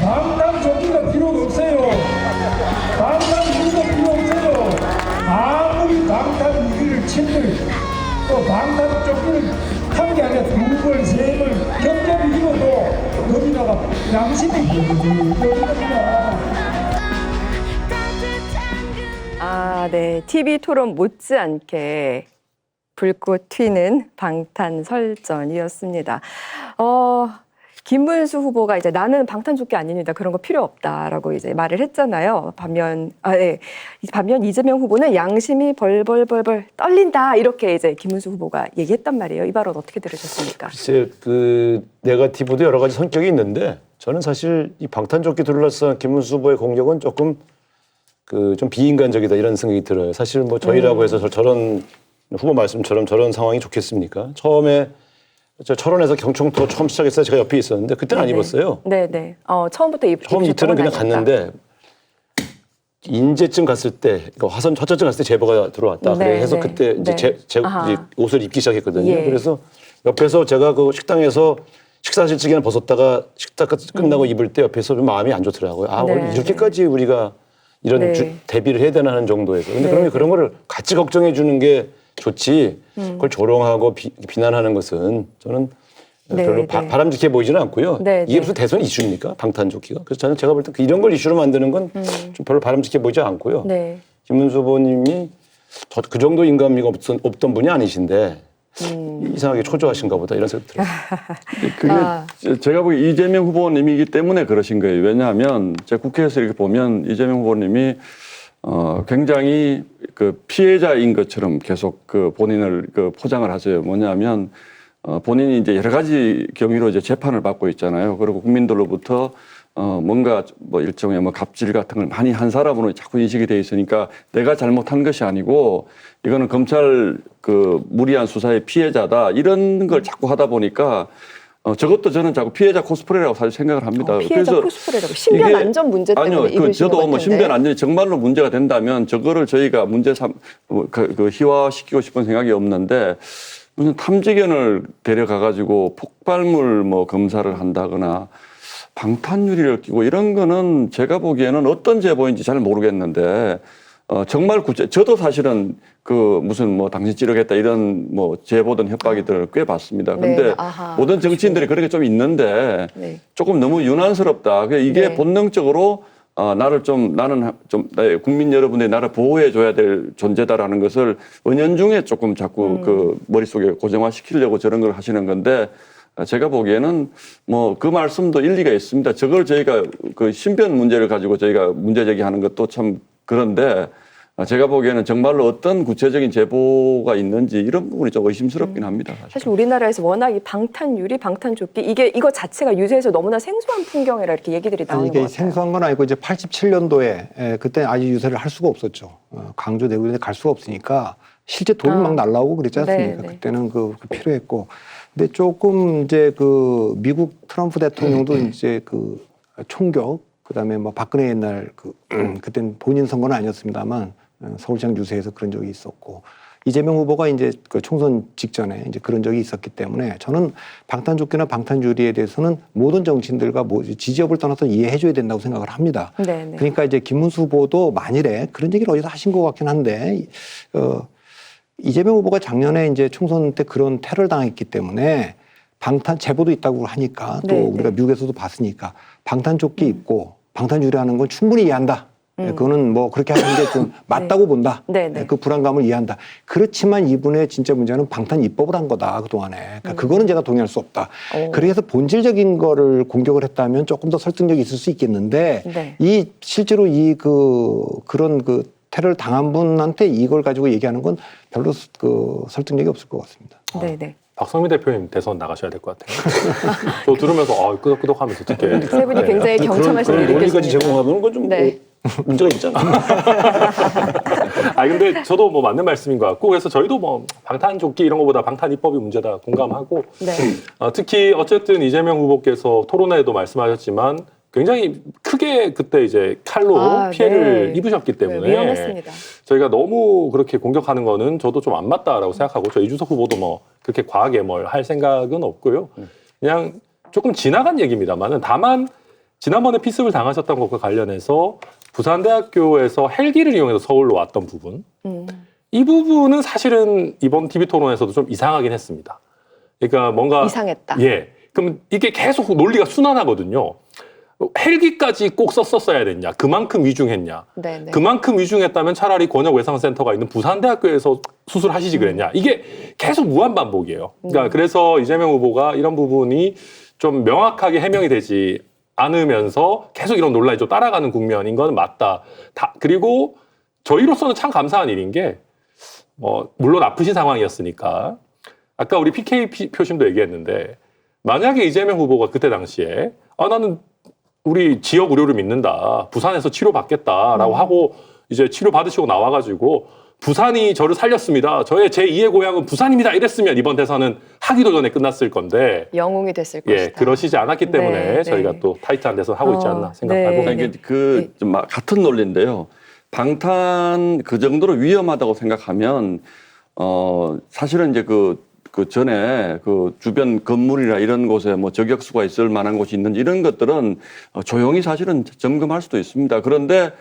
방탄조끼가 필요가 없어요. 방탄유리가 필요 없어요. 아무리 방탄유리를 친들 또 방탄조끼를 한 게 아니라 두 벌, 세 벌 겹겹이 입어도 거기다가 양심이 겁니다. 네. TV 토론 못지않게 불꽃 튀는 방탄 설전이었습니다. 김문수 후보가 이제 나는 방탄조끼 아닙니다. 그런 거 필요 없다라고 이제 말을 했잖아요. 반면 이재명 후보는 양심이 벌벌벌벌 떨린다 이렇게 이제 김문수 후보가 얘기했단 말이에요. 이 발언 어떻게 들으셨습니까? 글쎄 그 네거티브도 여러 가지 성격이 있는데 저는 사실 이 방탄조끼 둘러싼 김문수 후보의 공격은 조금 좀 비인간적이다 이런 생각이 들어요. 사실 뭐 저희라고 해서 저런 후보 말씀처럼 저런 상황이 좋겠습니까? 처음에 저 철원에서 경청토 처음 시작했어요. 제가 옆에 있었는데 그때는 안 입었어요. 네네. 처음부터 처음 이틀은 그냥 갔는데 인제쯤 갔을 때 화전쯤 갔을 때 제보가 들어왔다. 네, 그래서 네, 그때 이제 네. 이제 옷을 입기 시작했거든요. 예. 그래서 옆에서 제가 그 식당에서 식사실직에는 벗었다가 식탁 끝나고 입을 때 옆에서 좀 마음이 안 좋더라고요. 네, 이렇게까지 우리가 이런 네. 대비를 해야 되나 하는 정도에서. 근데 네, 그러면 그런 거를 같이 걱정해 주는 게 좋지. 그걸 조롱하고 비난하는 것은 저는 네, 별로 네. 바람직해 보이지는 않고요. 네, 이게 네. 무슨 대선 이슈입니까? 방탄조끼가. 그래서 제가 볼 때 이런 걸 이슈로 만드는 건 좀 별로 바람직해 보이지 않고요. 네. 김문수 후보님이 그 정도 인간미가 없던 분이 아니신데 이상하게 초조하신가 보다 이런 생각 들어요. 그게 제가 보기 이재명 후보님이기 때문에 그러신 거예요. 왜냐하면 제가 국회에서 이렇게 보면 이재명 후보님이 굉장히 그 피해자인 것처럼 계속 그 본인을 그 포장을 하세요. 뭐냐면 본인이 이제 여러 가지 경위로 이제 재판을 받고 있잖아요. 그리고 국민들로부터 뭔가 뭐 일종의 뭐 갑질 같은 걸 많이 한 사람으로 자꾸 인식이 돼 있으니까 내가 잘못한 것이 아니고 이거는 검찰 그 무리한 수사의 피해자다 이런 걸 자꾸 하다 보니까 저것도 저는 자꾸 피해자 코스프레라고 사실 생각을 합니다. 피해자 코스프레라고 신변 안전 문제 때문에 아니요, 입으시는 저도 것 뭐 같은데. 신변 안전이 정말로 문제가 된다면 저거를 저희가 그 희화시키고 싶은 생각이 없는데 무슨 탐지견을 데려가가지고 폭발물 뭐 검사를 한다거나 방탄유리를 끼고 이런 거는 제가 보기에는 어떤 제보인지 잘 모르겠는데 정말 저도 사실은 그 무슨 뭐 당신 찌르겠다 이런 뭐 제보든 협박이들을 꽤 봤습니다. 네, 근데 아하. 모든 정치인들이 그렇게 좀 있는데 네. 조금 너무 유난스럽다. 이게 네. 본능적으로 나는 좀 국민 여러분들이 나를 보호해 줘야 될 존재다라는 것을 은연중에 조금 자꾸 그 머릿속에 고정화시키려고 저런 걸 하시는 건데 제가 보기에는 뭐 그 말씀도 일리가 있습니다. 저걸 저희가 그 신변 문제를 가지고 저희가 문제 제기하는 것도 참 그런데 제가 보기에는 정말로 어떤 구체적인 제보가 있는지 이런 부분이 좀 의심스럽긴 합니다. 사실 우리나라에서 워낙 이 방탄유리, 방탄조끼 이거 자체가 유세에서 너무나 생소한 풍경이라 이렇게 얘기들이 나오는 것 이게 같아요. 생소한 건 아니고 이제 87년도에 그때 아직 유세를 할 수가 없었죠. 강조되고 있는데 갈 수가 없으니까 실제 돈이 막 날라오고 그랬지 않습니까? 네. 그때는 그 필요했고. 근데 조금 이제 그 미국 트럼프 대통령도 이제 그 총격, 그다음에 뭐 박근혜 옛날 그때는 본인 선거는 아니었습니다만 서울시장 유세에서 그런 적이 있었고 이재명 후보가 이제 그 총선 직전에 이제 그런 적이 있었기 때문에 저는 방탄조끼나 방탄유리에 대해서는 모든 정치인들과 지지협을 떠나서 이해해줘야 된다고 생각을 합니다. 네. 그러니까 이제 김문수 후보도 만일에 그런 얘기를 어디서 하신 것 같긴 한데 이재명 후보가 작년에 이제 총선 때 그런 테러를 당했기 때문에 방탄 제보도 있다고 하니까 또 네, 우리가 네. 미국에서도 봤으니까 방탄조끼 입고 방탄유리하는 건 충분히 이해한다. 그거는 뭐 그렇게 하는 게 좀 맞다고 본다. 네, 네. 그 불안감을 이해한다. 그렇지만 이분의 진짜 문제는 방탄 입법을 한 거다 그동안에. 그러니까 그거는 제가 동의할 수 없다. 그래서 본질적인 거를 공격을 했다면 조금 더 설득력이 있을 수 있겠는데 네. 이 실제로 그런 테러를 당한 분한테 이걸 가지고 얘기하는 건 별로 그 설득력이 없을 것 같습니다. 네. 박성민 대표님 대선 나가셔야 될 것 같아요. 저 들으면서 끄덕끄덕하면서 듣게. 세 분이 굉장히 경청하신 그런 일이 논리까지 느껴집니다. 제공하면 그건 좀 네. 문제가 있잖아. 근데 저도 뭐 맞는 말씀인 것 같고 그래서 저희도 뭐 방탄조끼 이런 거보다 방탄 입법이 문제다 공감하고 네. 특히 어쨌든 이재명 후보께서 토론회에도 말씀하셨지만 굉장히 크게 그때 이제 칼로 피해를 네. 입으셨기 때문에 네, 위험했습니다. 저희가 너무 그렇게 공격하는 거는 저도 좀 안 맞다라고 생각하고 저 이준석 후보도 뭐 그렇게 과하게 뭘 할 생각은 없고요. 그냥 조금 지나간 얘기입니다만은 다만 지난번에 피습을 당하셨던 것과 관련해서 부산대학교에서 헬기를 이용해서 서울로 왔던 부분 이 부분은 사실은 이번 TV 토론에서도 좀 이상하긴 했습니다. 그러니까 뭔가 이상했다. 예. 그럼 이게 계속 논리가 순환하거든요. 헬기까지 꼭 썼었어야 됐냐? 그만큼 위중했냐? 네. 그만큼 위중했다면 차라리 권역외상센터가 있는 부산대학교에서 수술하시지 그랬냐? 이게 계속 무한 반복이에요. 그러니까 그래서 이재명 후보가 이런 부분이 좀 명확하게 해명이 되지 않으면서 계속 이런 논란이 좀 따라가는 국면인 건 맞다. 그리고 저희로서는 참 감사한 일인 게 물론 아프신 상황이었으니까 아까 우리 PK 표심도 얘기했는데 만약에 이재명 후보가 그때 당시에 나는 우리 지역 의료를 믿는다. 부산에서 치료받겠다라고 하고 이제 치료 받으시고 나와가지고 부산이 저를 살렸습니다. 저의 제2의 고향은 부산입니다. 이랬으면 이번 대선은 하기도 전에 끝났을 건데 영웅이 됐을 것이다. 그러시지 않았기 때문에 네. 저희가 또 타이트한 대선 하고 있지 않나 생각하고 네. 이게 좀 같은 논리인데요. 방탄 그 정도로 위험하다고 생각하면 사실은 이제 그 전에 그 주변 건물이나 이런 곳에 뭐 저격수가 있을 만한 곳이 있는지 이런 것들은 조용히 사실은 점검할 수도 있습니다. 그런데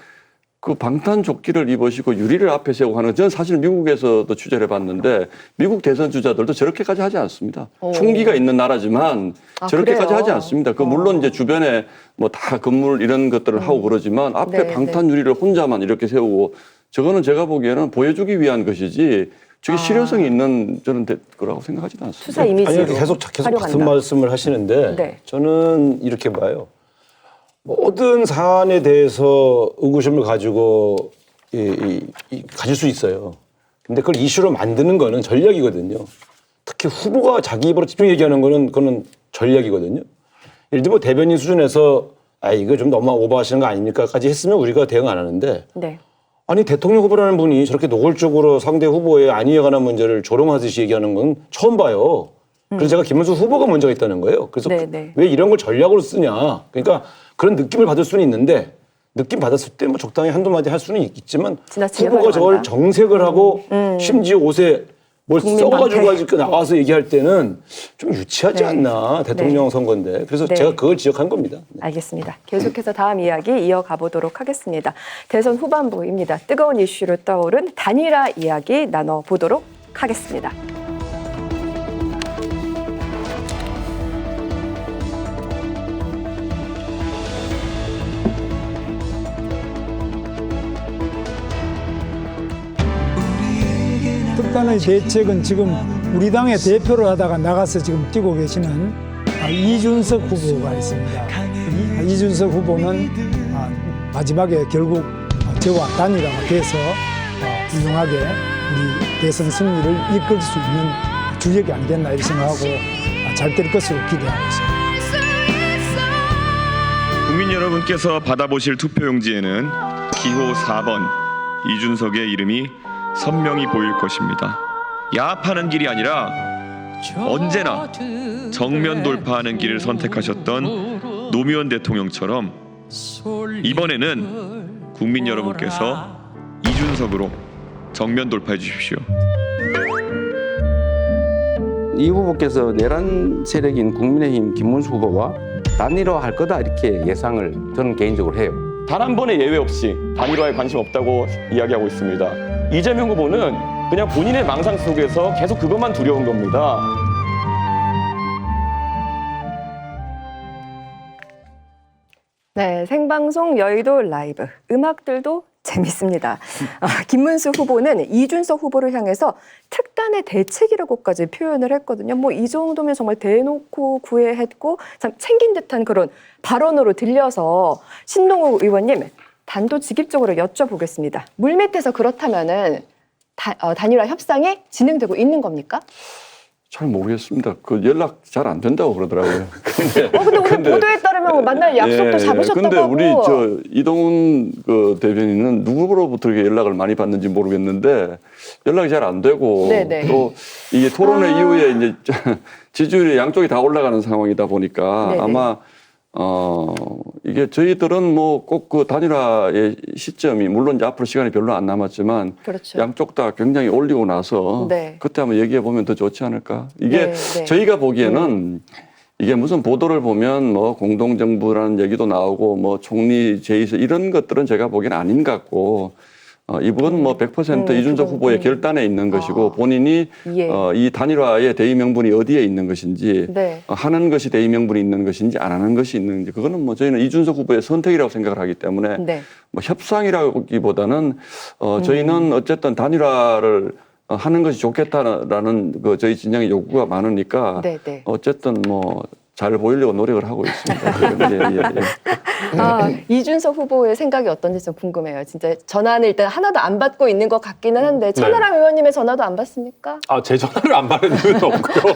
그 방탄조끼를 입으시고 유리를 앞에 세우고 하는 건 저는 사실 미국에서도 취재를 해봤는데 미국 대선 주자들도 저렇게까지 하지 않습니다. 총기가 있는 나라지만 저렇게까지 그래요? 하지 않습니다. 물론 이제 주변에 뭐 다 건물 이런 것들을 하고 그러지만 앞에 네, 방탄 유리를 혼자만 이렇게 세우고 저거는 제가 보기에는 보여주기 위한 것이지 저게 실효성이 있는 저는 거라고 생각하지도 않습니다. 수사 이미지로 아니 계속 활용한다. 같은 말씀을 하시는데 네. 저는 이렇게 봐요. 모든 사안에 대해서 의구심을 가지고 가질 수 있어요. 근데 그걸 이슈로 만드는 거는 전략이거든요. 특히 후보가 자기 입으로 집중 얘기하는 거는 그거는 전략이거든요. 예를 들면 대변인 수준에서 이거 좀 너무 오버하시는 거 아닙니까?까지 했으면 우리가 대응 안 하는데 네. 아니 대통령 후보라는 분이 저렇게 노골적으로 상대 후보의 안위에 관한 문제를 조롱하듯이 얘기하는 건 처음 봐요. 그래서 제가 김문수 후보가 문제가 있다는 거예요. 그래서 네. 왜 이런 걸 전략으로 쓰냐. 그러니까 그런 느낌을 받을 수는 있는데 느낌 받았을 때 뭐 적당히 한두 마디 할 수는 있지만 지나치게 후보가 저걸 활용한다. 정색을 하고 심지어 옷에 뭘 국민 써가지고 방패. 아직 나와서 얘기할 때는 좀 유치하지 네. 않나 대통령 선거인데 그래서 네. 제가 그걸 지적한 겁니다. 알겠습니다. 계속해서 다음 이야기 이어가 보도록 하겠습니다. 대선 후반부입니다. 뜨거운 이슈로 떠오른 단일화 이야기 나눠보도록 하겠습니다. 특단의 대책은 지금 우리 당의 대표를 하다가 나가서 지금 뛰고 계시는 이준석 후보가 있습니다. 이준석 후보는 마지막에 결국 저와 단일화가 돼서 훌륭하게 우리 대선 승리를 이끌 수 있는 주역이 아니겠나 이렇게 생각하고 잘 될 것으로 기대하고 있습니다. 국민 여러분께서 받아보실 투표용지에는 기호 4번 이준석의 이름이 선명히 보일 것입니다. 야합하는 길이 아니라 언제나 정면 돌파하는 길을 선택하셨던 노무현 대통령처럼 이번에는 국민 여러분께서 이준석으로 정면 돌파해 주십시오. 이 후보께서 내란 세력인 국민의힘 김문수 후보와 단일화할 거다 이렇게 예상을 저는 개인적으로 해요. 단 한 번의 예외 없이 단일화에 관심 없다고 이야기하고 있습니다. 이재명 후보는 그냥 본인의 망상 속에서 계속 그것만 두려운 겁니다. 네, 생방송 여의도 라이브 음악들도 재밌습니다. 김문수 후보는 이준석 후보를 향해서 특단의 대책이라고까지 표현을 했거든요. 뭐 이 정도면 정말 대놓고 구애했고 참 챙긴 듯한 그런 발언으로 들려서 신동욱 의원님 단도직입적으로 여쭤보겠습니다. 물밑에서 그렇다면은 단일화 협상이 진행되고 있는 겁니까? 잘 모르겠습니다. 그 연락 잘 안 된다고 그러더라고요. 근데 오늘 보도에 따르면 만날 약속도 잡으셨다고 근데 하고. 우리 저 이동훈 그 대변인은 누구로부터 이렇게 연락을 많이 받는지 모르겠는데 연락이 잘 안 되고 네네. 또 이게 토론회 이후에 이제 지지율이 양쪽이 다 올라가는 상황이다 보니까 네네. 아마 이게 저희들은 뭐 꼭 그 단일화의 시점이 물론 이제 앞으로 시간이 별로 안 남았지만 그렇죠. 양쪽 다 굉장히 올리고 나서 네. 그때 한번 얘기해 보면 더 좋지 않을까. 이게 네, 네. 저희가 보기에는 이게 무슨 보도를 보면 뭐 공동정부라는 얘기도 나오고 뭐 총리 제의서 이런 것들은 제가 보기에는 아닌 것 같고 이건 뭐 100% 이준석 후보의 결단에 있는 것이고 본인이 예. 이 단일화의 대의 명분이 어디에 있는 것인지 네. 하는 것이 대의 명분이 있는 것인지 안 하는 것이 있는지 그거는 뭐 저희는 이준석 후보의 선택이라고 생각을 하기 때문에 네. 뭐 협상이라기보다는 저희는 어쨌든 단일화를 하는 것이 좋겠다라는 그 저희 진영의 요구가 많으니까 네, 네. 어쨌든 뭐 잘 보이려고 노력을 하고 있습니다. 예. 이준석 후보의 생각이 어떤지 좀 궁금해요. 진짜 전화는 일단 하나도 안 받고 있는 것 같기는 한데 천하람 의원님의 전화도 안 받습니까? 제 전화를 안 받는 이유는 없고요.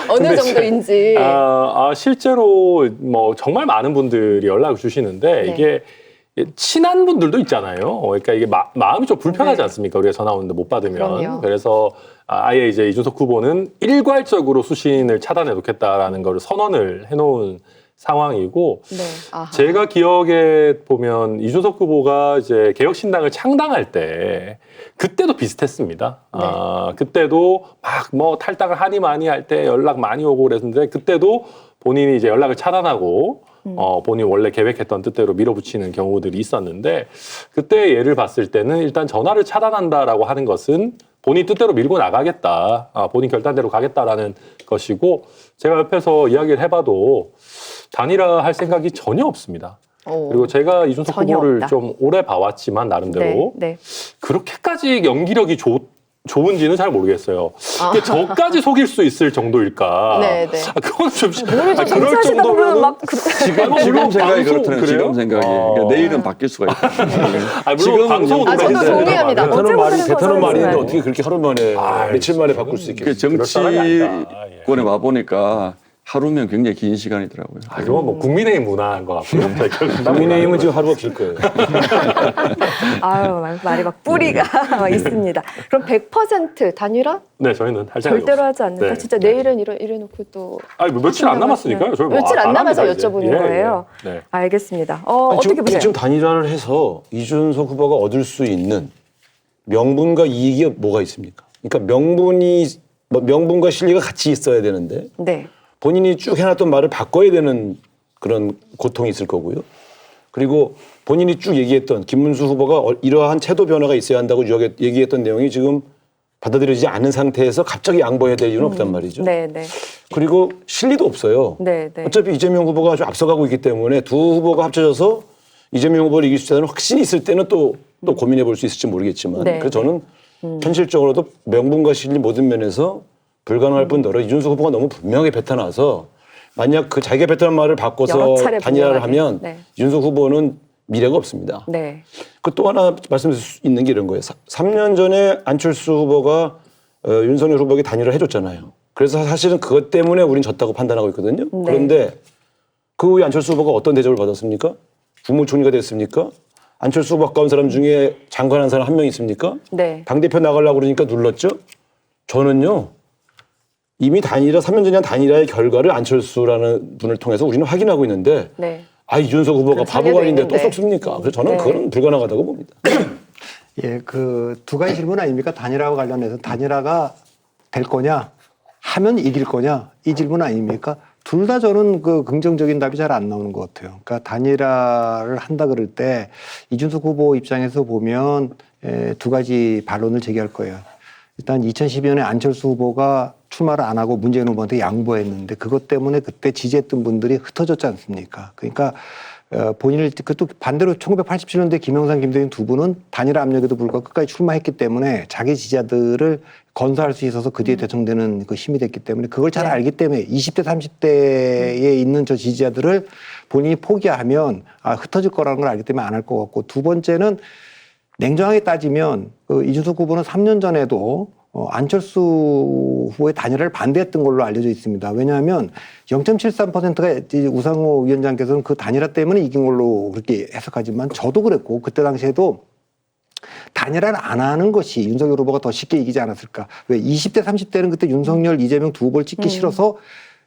어느 정도인지. 실제로 뭐 정말 많은 분들이 연락을 주시는데 네. 이게 친한 분들도 있잖아요. 그러니까 이게 마음이 좀 불편하지 네. 않습니까? 우리가 전화 오는데 못 받으면. 그럼요. 그래서 아예 이제 이준석 후보는 일괄적으로 수신을 차단해 놓겠다라는 걸 선언을 해놓은 상황이고 네. 아하. 제가 기억에 보면 이준석 후보가 이제 개혁신당을 창당할 때 그때도 비슷했습니다. 네. 그때도 막 뭐 탈당을 하니 많이 할 때 연락 많이 오고 그랬는데 그때도 본인이 이제 연락을 차단하고 본인이 원래 계획했던 뜻대로 밀어붙이는 경우들이 있었는데 그때 예를 봤을 때는 일단 전화를 차단한다라고 하는 것은 본인 뜻대로 밀고 나가겠다. 본인 결단대로 가겠다라는 것이고 제가 옆에서 이야기를 해봐도 단일화 할 생각이 전혀 없습니다. 그리고 제가 이준석 전혀 후보를 없다. 좀 오래 봐왔지만 나름대로 네. 네. 그렇게까지 연기력이 좋은지는 잘 모르겠어요. 근데 저까지 속일 수 있을 정도일까? 네, 네. 그건 좀 모르죠. 그럴 정치하시다 보면 정도면 막 지금 생각이 그렇더라고요. 그래요? 지금 생각이. 그러니까 내일은 바뀔 수가 있다. 물론 지금은 방송은 그냥 저도 그런데 동의합니다. 그러면 어제 보는 대단한 말인데 거잖아요. 어떻게 그렇게 하루 만에 며칠 만에 바꿀 수 그 있겠어요? 그럴 사람이 아니다. 정치권에 와 보니까 하루면 굉장히 긴 시간이더라고요. 그건 뭐 국민의힘 문화인 것 같고요. 국민의힘은 지금 하루가 길 거예요. 아유, 말이 막 뿌리가 막 있습니다. 그럼 100% 단일화? 네, 저희는 할 생각이 절대로 없어요. 하지 않는다. 네. 진짜 내일은 이래놓고 또. 뭐 며칠 안 남았으니까요. 저희 뭐 며칠 안 남아서 합니다, 이제. 여쭤보는 예, 거예요. 예. 네. 알겠습니다. 어떻게 보세요? 지금 단일화를 해서 이준석 후보가 얻을 수 있는 명분과 이익이 뭐가 있습니까? 그러니까 명분과 실리가 같이 있어야 되는데 네. 본인이 쭉 해놨던 말을 바꿔야 되는 그런 고통이 있을 거고요. 그리고 본인이 쭉 얘기했던 김문수 후보가 이러한 태도 변화가 있어야 한다고 얘기했던 내용이 지금 받아들여지지 않은 상태에서 갑자기 양보해야 될 이유는 없단 말이죠. 네, 네. 그리고 실리도 없어요. 네, 네. 어차피 이재명 후보가 아주 앞서가고 있기 때문에 두 후보가 합쳐져서 이재명 후보를 이길 수 있다는 확신이 있을 때는 또 고민해 볼 수 있을지 모르겠지만 네, 그래서 저는 현실적으로도 명분과 실리 모든 면에서 불가능할 뿐더러 이준석 후보가 너무 분명하게 뱉어놔서 만약 그 자기가 뱉어놓은 말을 바꿔서 여러 차례 단일화를 분명하게. 하면 네. 이준석 후보는 미래가 없습니다. 네. 그 또 하나 말씀드릴 수 있는 게 이런 거예요. 3년 전에 안철수 후보가 윤석열 후보에게 단일화를 해줬잖아요. 그래서 사실은 그것 때문에 우린 졌다고 판단하고 있거든요. 네. 그런데 그 후에 안철수 후보가 어떤 대접을 받았습니까? 국무총리가 됐습니까? 안철수 후보 가까운 사람 중에 장관한 사람 한 명 있습니까? 네. 당대표 나가려고 그러니까 눌렀죠? 저는요. 이미 3년 전에 한 단일화의 결과를 안철수라는 분을 통해서 우리는 확인하고 있는데 네. 이준석 후보가 그런 바보가 아닌데 또 있는데. 속습니까? 그래서 저는 네. 그건 불가능하다고 봅니다. 예, 그 두 가지 질문 아닙니까? 단일화와 관련해서 단일화가 될 거냐, 하면 이길 거냐, 이 질문 아닙니까? 둘 다 저는 그 긍정적인 답이 잘 안 나오는 것 같아요. 그러니까 단일화를 한다 그럴 때 이준석 후보 입장에서 보면 두 가지 반론을 제기할 거예요. 일단 2012년에 안철수 후보가 출마를 안 하고 문재인 후보한테 양보했는데 그것 때문에 그때 지지했던 분들이 흩어졌지 않습니까? 그러니까 본인을 그것도 반대로 1987년대 김영삼, 김대중 두 분은 단일화 압력에도 불구하고 끝까지 출마했기 때문에 자기 지지자들을 건사할 수 있어서 그 뒤에 대통되는 그 힘이 됐기 때문에 그걸 잘 네. 알기 때문에 20대, 30대에 있는 저 지지자들을 본인이 포기하면 흩어질 거라는 걸 알기 때문에 안 할 것 같고 두 번째는 냉정하게 따지면 이준석 후보는 3년 전에도 안철수 후보의 단일화를 반대했던 걸로 알려져 있습니다. 왜냐하면 0.73%가 우상호 위원장께서는 그 단일화 때문에 이긴 걸로 그렇게 해석하지만 저도 그랬고 그때 당시에도 단일화를 안 하는 것이 윤석열 후보가 더 쉽게 이기지 않았을까. 왜 20대, 30대는 그때 윤석열, 이재명 두 후보를 찍기 싫어서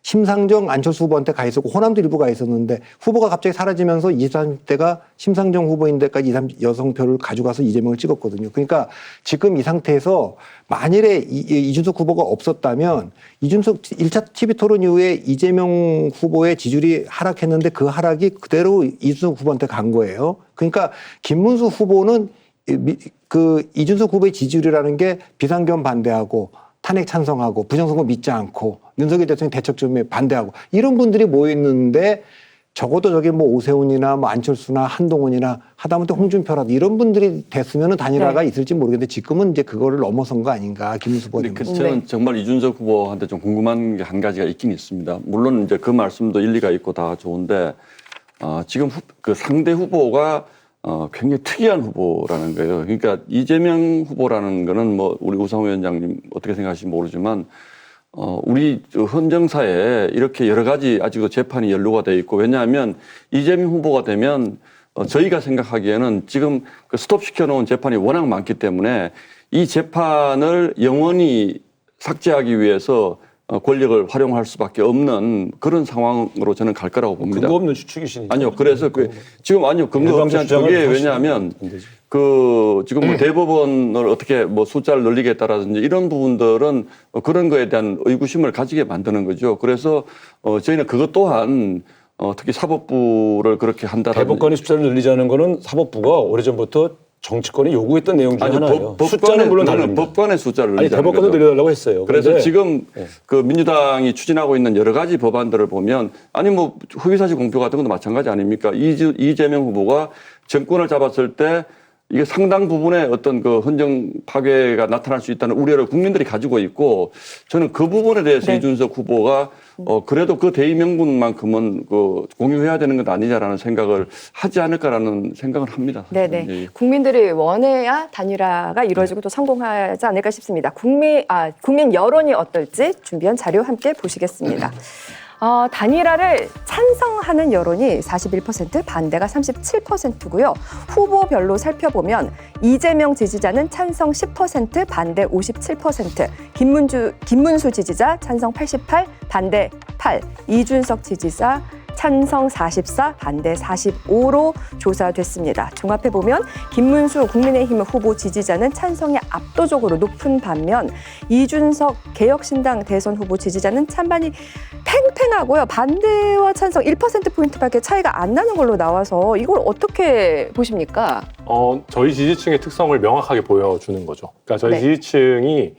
심상정, 안철수 후보한테 가 있었고 호남도 일부 가 있었는데 후보가 갑자기 사라지면서 20, 30대가 심상정 후보인 데까지 20, 여성표를 가져가서 이재명을 찍었거든요. 그러니까 지금 이 상태에서 만일에 이준석 후보가 없었다면 이준석 1차 TV 토론 이후에 이재명 후보의 지지율이 하락했는데 그 하락이 그대로 이준석 후보한테 간 거예요. 그러니까 김문수 후보는 그 이준석 후보의 지지율이라는 게 비상경 반대하고 탄핵 찬성하고 부정선거 믿지 않고 윤석열 대통령 대척점에 반대하고 이런 분들이 모여 있는데 적어도 저게 뭐 오세훈이나 뭐 안철수나 한동훈이나 하다못해 홍준표라도 이런 분들이 됐으면 단일화가 네. 있을지 모르겠는데 지금은 이제 그거를 넘어선 거 아닌가 김문수 후보님. 근데 저는 정말 이준석 후보한테 좀 궁금한 게 한 가지가 있긴 있습니다. 물론 이제 그 말씀도 일리가 있고 다 좋은데 지금 그 상대 후보가 굉장히 특이한 후보라는 거예요. 그러니까 이재명 후보라는 거는 뭐 우리 우상호 위원장님 어떻게 생각하실지 모르지만 우리 헌정사에 이렇게 여러 가지 아직도 재판이 연루가 돼 있고 왜냐하면 이재명 후보가 되면 저희가 생각하기에는 지금 그 스톱시켜 놓은 재판이 워낙 많기 때문에 이 재판을 영원히 삭제하기 위해서 권력을 활용할 수밖에 없는 그런 상황으로 저는 갈 거라고 봅니다. 근거 없는 추측이시니까. 아니요. 그래서 지금 아니요. 근거 없지 않죠. 그게 왜냐하면 지금 뭐 대법원을 어떻게 뭐 숫자를 늘리겠다라든지 이런 부분들은 그런 거에 대한 의구심을 가지게 만드는 거죠. 그래서 저희는 그것 또한 특히 사법부를 그렇게 한다라든지 대법관의 숫자를 늘리자는 거는 사법부가 오래전부터 정치권이 요구했던 내용 중에 하나예요. 숫자는 물론 다릅니다. 법관의 숫자를 아니 늘리자는 대법관도 거죠. 늘려달라고 했어요. 그래서 그런데 지금 그 민주당이 추진하고 있는 여러 가지 법안들을 보면 아니 뭐 허위사실 공표 같은 것도 마찬가지 아닙니까? 이재명 후보가 정권을 잡았을 때 이게 상당 부분의 어떤 그 헌정 파괴가 나타날 수 있다는 우려를 국민들이 가지고 있고 저는 그 부분에 대해서 네. 이준석 후보가 그래도 그 대의 명분만큼은 그 공유해야 되는 것 아니냐라는 생각을 하지 않을까라는 생각을 합니다. 네네. 예. 국민들이 원해야 단일화가 이루어지고 또 성공하지 않을까 싶습니다. 국민 여론이 어떨지 준비한 자료 함께 보시겠습니다. 단일화를 찬성하는 여론이 41%, 반대가 37%고요. 후보별로 살펴보면 이재명 지지자는 찬성 10%, 반대 57%, 김문수 지지자 찬성 88, 반대 8, 이준석 지지자 찬성 44, 반대 45로 조사됐습니다. 종합해보면 김문수 국민의힘 후보 지지자는 찬성이 압도적으로 높은 반면 이준석 개혁신당 대선 후보 지지자는 찬반이 팽팽하고요. 반대와 찬성 1%포인트밖에 차이가 안 나는 걸로 나와서 이걸 어떻게 보십니까? 저희 지지층의 특성을 명확하게 보여주는 거죠. 그러니까 저희 네. 지지층이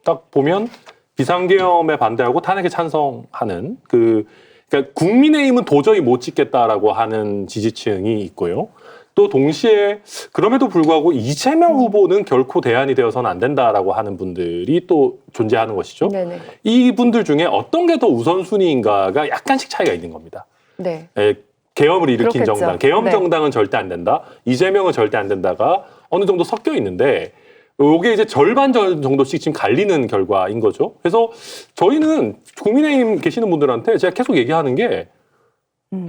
딱 보면 비상계엄에 반대하고 탄핵에 찬성하는 그러니까 국민의힘은 도저히 못 찍겠다라고 하는 지지층이 있고요. 또 동시에 그럼에도 불구하고 이재명 후보는 결코 대안이 되어서는 안 된다라고 하는 분들이 또 존재하는 것이죠. 네네. 이분들 중에 어떤 게 더 우선순위인가가 약간씩 차이가 있는 겁니다. 네. 계엄을 일으킨 그렇겠죠. 정당, 계엄 네. 정당은 절대 안 된다. 이재명은 절대 안 된다가 어느 정도 섞여 있는데 이게 이제 절반 정도씩 지금 갈리는 결과인 거죠. 그래서 저희는 국민의힘 계시는 분들한테 제가 계속 얘기하는 게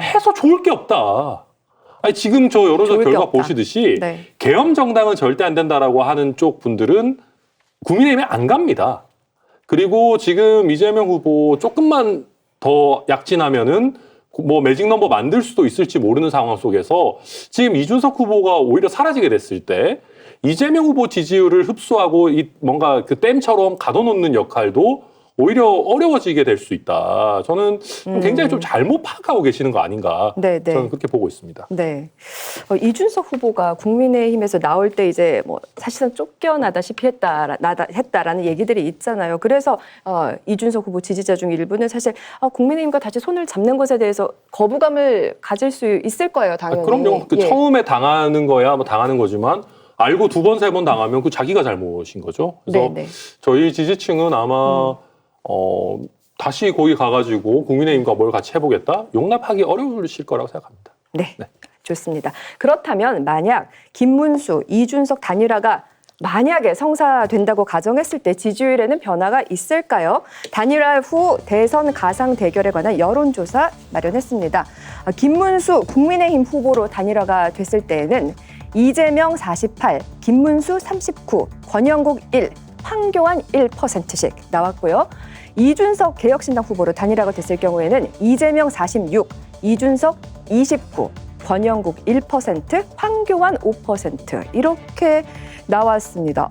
해서 좋을 게 없다. 아니 지금 저 여론조사 좋을 게 결과 없다. 보시듯이 네. 계엄 정당은 절대 안 된다라고 하는 쪽 분들은 국민의힘에 안 갑니다. 그리고 지금 이재명 후보 조금만 더 약진하면은 뭐 매직 넘버 만들 수도 있을지 모르는 상황 속에서 지금 이준석 후보가 오히려 사라지게 됐을 때 이재명 후보 지지율을 흡수하고 뭔가 그 댐처럼 가둬놓는 역할도 오히려 어려워지게 될 수 있다. 저는 굉장히 좀 잘못 파악하고 계시는 거 아닌가. 네, 네. 저는 그렇게 보고 있습니다. 네. 이준석 후보가 국민의힘에서 나올 때 이제 뭐 사실상 쫓겨나다시피 했다라는 얘기들이 있잖아요. 그래서 이준석 후보 지지자 중 일부는 사실 국민의힘과 다시 손을 잡는 것에 대해서 거부감을 가질 수 있을 거예요, 당연히. 그럼요. 예. 처음에 당하는 거야 뭐 당하는 거지만 알고 두 번, 세 번 당하면 그 자기가 잘못인 거죠. 그래서 네, 네. 저희 지지층은 아마 다시 거기 가가지고 국민의힘과 뭘 같이 해보겠다? 용납하기 어려우실 거라고 생각합니다. 네. 좋습니다. 그렇다면 만약 김문수, 이준석 단일화가 만약에 성사된다고 가정했을 때 지지율에는 변화가 있을까요? 단일화 후 대선 가상 대결에 관한 여론조사 마련했습니다. 김문수 국민의힘 후보로 단일화가 됐을 때에는 이재명 48, 김문수 39, 권영국 1, 황교안 1%씩 나왔고요. 이준석 개혁신당 후보로 단일화가 됐을 경우에는 이재명 46, 이준석 29, 권영국 1%, 황교안 5% 이렇게 나왔습니다.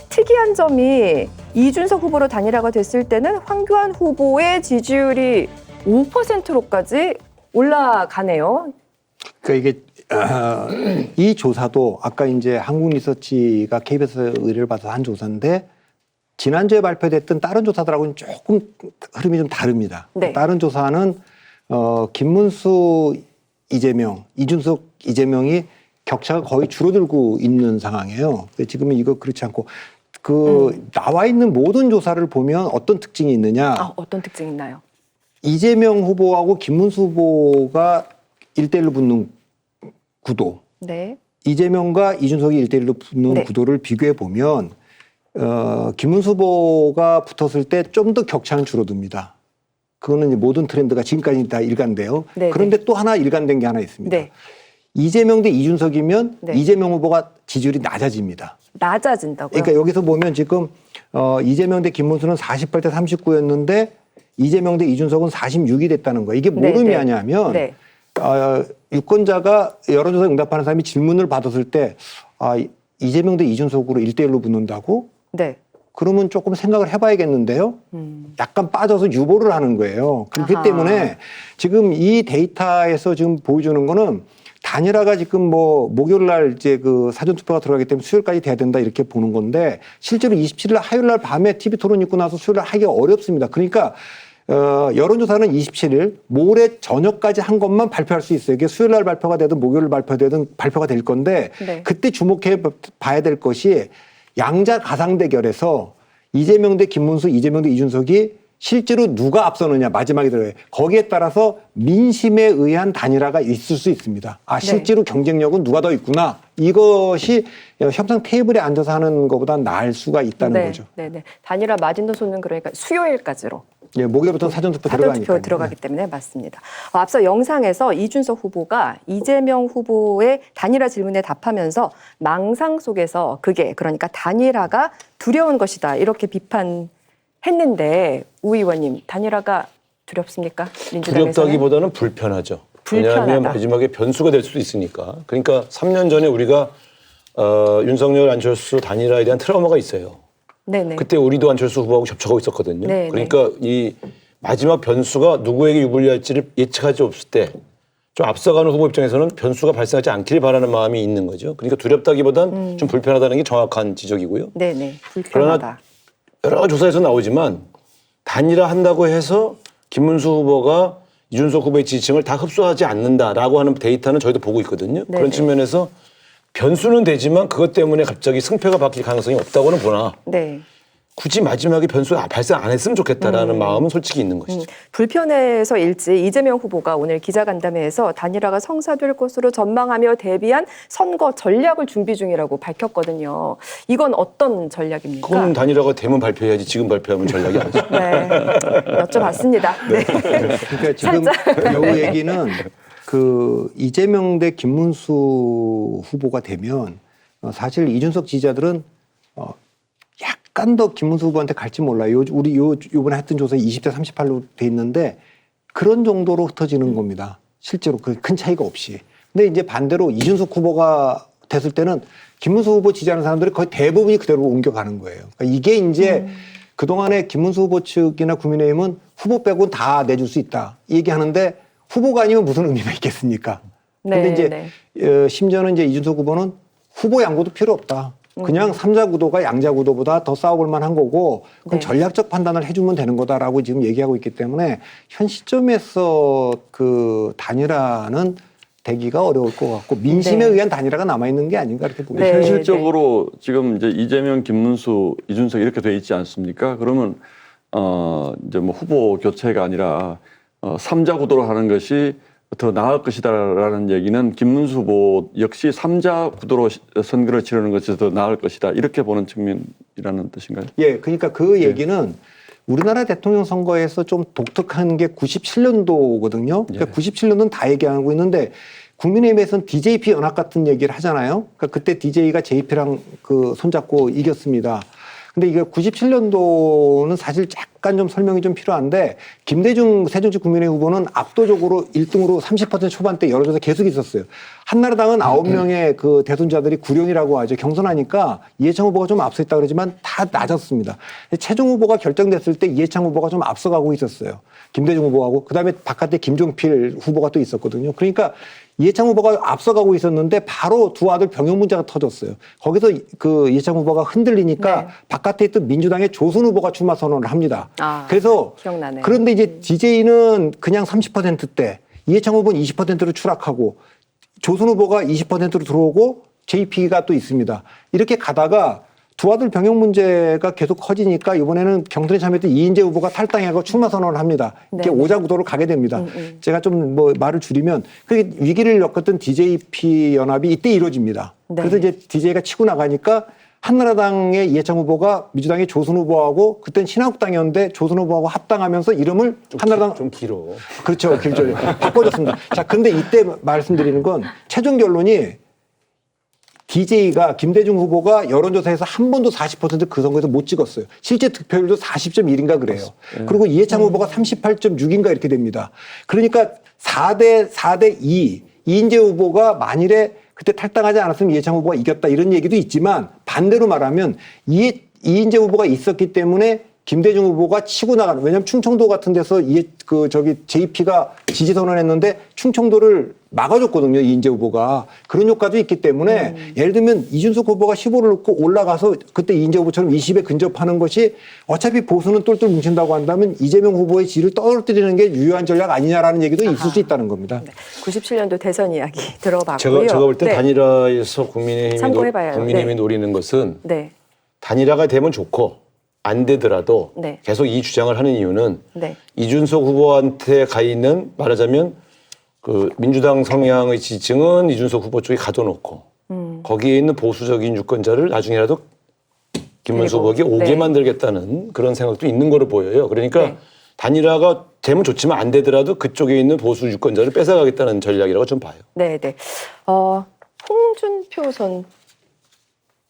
특이한 점이 이준석 후보로 단일화가 됐을 때는 황교안 후보의 지지율이 5%로까지 올라가네요. 그러니까 이게 이 조사도 아까 이제 한국리서치가 KBS 의뢰를 받아서 한 조사인데 지난주에 발표됐던 다른 조사들하고는 조금 흐름이 좀 다릅니다. 네. 다른 조사는 김문수 이재명, 이준석 이재명이 격차가 거의 줄어들고 있는 상황이에요. 근데 지금은 이거 그렇지 않고 나와 있는 모든 조사를 보면 어떤 특징이 있느냐? 어떤 특징이 있나요? 이재명 후보하고 김문수 후보가 1대1로 붙는 구도, 네. 이재명과 이준석이 1대1로 붙는 네. 구도를 비교해 보면 김문수 후보가 붙었을 때 좀 더 격차는 줄어듭니다. 그거는 이제 모든 트렌드가 지금까지 다 일관돼요. 네, 그런데 또 하나 일관된 게 하나 있습니다. 네. 이재명 대 이준석이면 네. 이재명 후보가 지지율이 낮아집니다. 낮아진다고요? 그러니까 여기서 보면 지금 이재명 대 김문수는 48대 39였는데 이재명 대 이준석은 46이 됐다는 거예요. 이게 뭘 네, 네. 의미하냐면 네. 유권자가 여론조사에 응답하는 사람이 질문을 받았을 때 이재명 대 이준석으로 1대1로 붙는다고? 네. 그러면 조금 생각을 해봐야겠는데요. 약간 빠져서 유보를 하는 거예요. 그렇기 아하. 때문에 지금 이 데이터에서 지금 보여주는 거는 단일화가 지금 뭐 목요일 날 이제 그 사전투표가 들어가기 때문에 수요일까지 돼야 된다 이렇게 보는 건데 실제로 27일 화요일 날 밤에 TV 토론 있고 나서 수요일 날 하기가 어렵습니다. 그러니까 여론조사는 27일 모레 저녁까지 한 것만 발표할 수 있어요. 이게 수요일 날 발표가 되든 목요일 발표되든 발표가 될 건데 네. 그때 주목해 봐야 될 것이 양자 가상 대결에서 이재명 대 김문수, 이재명 대 이준석이 실제로 누가 앞서느냐 마지막에 들어요. 거기에 따라서 민심에 의한 단일화가 있을 수 있습니다. 실제로 경쟁력은 누가 더 있구나. 이것이 협상 테이블에 앉아서 하는 것보다 나을 수가 있다는 네. 거죠. 네. 단일화 마지노선은 그러니까 수요일까지로. 예, 목요일부터 사전투표 사전투표 들어가기 때문에 맞습니다. 앞서 영상에서 이준석 후보가 이재명 후보의 단일화 질문에 답하면서 망상 속에서 그러니까 단일화가 두려운 것이다 이렇게 비판했는데 우 의원님 단일화가 두렵습니까? 민주당에서는? 두렵다기보다는 불편하죠. 불편하다. 왜냐하면 마지막에 변수가 될 수도 있으니까. 그러니까 3년 전에 우리가 윤석열, 안철수 단일화에 대한 트라우마가 있어요. 네네. 그때 우리도 안철수 후보하고 접촉하고 있었거든요. 네, 그러니까 이 마지막 변수가 누구에게 유불리할지를 예측할 수 없을 때 좀 앞서가는 후보 입장에서는 변수가 발생하지 않기를 바라는 마음이 있는 거죠. 그러니까 두렵다기보단 좀 불편하다는 게 정확한 지적이고요. 네네. 불편하다. 여러 조사에서 나오지만 단일화 한다고 해서 김문수 후보가 이준석 후보의 지지층을 다 흡수하지 않는다라고 하는 데이터는 저희도 보고 있거든요. 네네. 그런 측면에서 변수는 되지만 그것 때문에 갑자기 승패가 바뀔 가능성이 없다고는 보나 네. 굳이 마지막에 변수가 발생 안 했으면 좋겠다라는 마음은 솔직히 있는 것이죠. 불편해서 일지 이재명 후보가 오늘 기자간담회에서 단일화가 성사될 것으로 전망하며 대비한 선거 전략을 준비 중이라고 밝혔거든요. 이건 어떤 전략입니까? 그건 단일화가 되면 발표해야지 지금 발표하면 전략이 아니죠. 네, 여쭤봤습니다. 네. 그러니까 지금 이 얘기는 그 이재명 대 김문수 후보가 되면 사실 이준석 지지자들은 약간 더 김문수 후보한테 갈지 몰라요. 우리 요번에 했던 조사에 20대 38로 돼 있는데 그런 정도로 흩어지는 겁니다. 실제로 그 큰 차이가 없이. 근데 이제 반대로 이준석 후보가 됐을 때는 김문수 후보 지지하는 사람들이 거의 대부분이 그대로 옮겨가는 거예요. 그러니까 이게 이제 그동안에 김문수 후보 측이나 국민의힘은 후보 빼고는 다 내줄 수 있다. 이 얘기하는데 후보가 아니면 무슨 의미가 있겠습니까? 근데 이제 심지어는 이제 이준석 후보는 후보 양보도 필요 없다. 그냥 삼자 구도가 양자 구도보다 더 싸워볼 만한 거고 그건 전략적 판단을 해주면 되는 거다라고 지금 얘기하고 있기 때문에 현 시점에서 그 단일화는 되기가 어려울 것 같고 민심에 의한 단일화가 남아있는 게 아닌가 이렇게 보고 있습니다. 현실적으로 지금 이제 이재명, 김문수, 이준석 이렇게 돼 있지 않습니까? 그러면 이제 뭐 후보 교체가 아니라 삼자 구도로 하는 것이 더 나을 것이다라는 얘기는 김문수 후보 역시 삼자 구도로 선거를 치르는 것이 더 나을 것이다 이렇게 보는 측면이라는 뜻인가요? 예, 그러니까 그 얘기는 우리나라 대통령 선거에서 좀 독특한 게 97년도거든요. 그러니까 97년도는 다 얘기하고 있는데 국민의힘에서는 DJP 연합 같은 얘기를 하잖아요. 그러니까 그때 DJ가 JP랑 그 손잡고 이겼습니다. 근데 이게 97년도는 사실 약간 좀 설명이 좀 필요한데 김대중 새정치 국민의 후보는 압도적으로 1등으로 30% 초반대 여론조사 계속 있었어요. 한나라당은 9명의 그 대선자들이 구령이라고 하죠. 경선하니까 이해창 후보가 좀 앞서 있다 그러지만 다 낮았습니다. 최종 후보가 결정됐을 때 이해창 후보가 좀 앞서가고 있었어요. 김대중 후보하고 그다음에 바깥에 김종필 후보가 또 있었거든요. 그러니까 이해창 후보가 앞서가고 있었는데 바로 두 아들 병역 문제가 터졌어요. 거기서 그 이해창 후보가 흔들리니까 바깥에 있던 민주당의 조순 후보가 출마 선언을 합니다. 그래서 기억나네요. 그런데 이제 DJ는 그냥 30%대, 이해창 후보는 20%로 추락하고 조순 후보가 20%로 들어오고 JP가 또 있습니다. 이렇게 가다가 두 아들 병역 문제가 계속 커지니까 이번에는 경선에 참여했던 이인재 후보가 탈당하고 출마 선언을 합니다. 이렇게 오자 구도로 가게 됩니다. 제가 좀 뭐 말을 줄이면 그 위기를 겪었던 DJP 연합이 이때 이루어집니다. 그래서 이제 DJ가 치고 나가니까 한나라당의 이해창 후보가 민주당의 조순 후보하고 그때는 신한국당이었는데 조순 후보하고 합당하면서 이름을 한나라당 좀 길어. 그렇죠. 길죠. 바꿔줬습니다. 자, 근데 이때 말씀드리는 건 최종 결론이 DJ가 김대중 후보가 여론조사에서 한 번도 40%그 선거에서 못 찍었어요. 실제 득표율도 40.1인가 그래요. 그리고 이해창 후보가 38.6인가 이렇게 됩니다. 그러니까 4대 2. 이인재 후보가 만일에 그때 탈당하지 않았으면 이해창 후보가 이겼다 이런 얘기도 있지만 반대로 말하면 이인재 후보가 있었기 때문에 김대중 후보가 치고 나가는, 왜냐하면 충청도 같은 데서 JP가 지지 선언했는데 충청도를 막아줬거든요, 이인재 후보가. 그런 효과도 있기 때문에 예를 들면 이준석 후보가 15를 놓고 올라가서 그때 이인재 후보처럼 20에 근접하는 것이 어차피 보수는 똘똘 뭉친다고 한다면 이재명 후보의 지지를 떨어뜨리는 게 유효한 전략 아니냐라는 얘기도 있을 수 있다는 겁니다. 97년도 대선 이야기 들어봤고요. 제가 볼 때 단일화에서 국민의힘이 노리는 것은 단일화가 되면 좋고 안 되더라도 계속 이 주장을 하는 이유는 이준석 후보한테 가 있는 말하자면 그 민주당 성향의 지지층은 이준석 후보 쪽에 가둬놓고 거기에 있는 보수적인 유권자를 나중에라도 김문수 후보에게 오게 만들겠다는 그런 생각도 있는 거로 보여요. 그러니까 단일화가 되면 좋지만 안 되더라도 그쪽에 있는 보수 유권자를 뺏어가겠다는 전략이라고 좀 봐요. 네네. 홍준표 전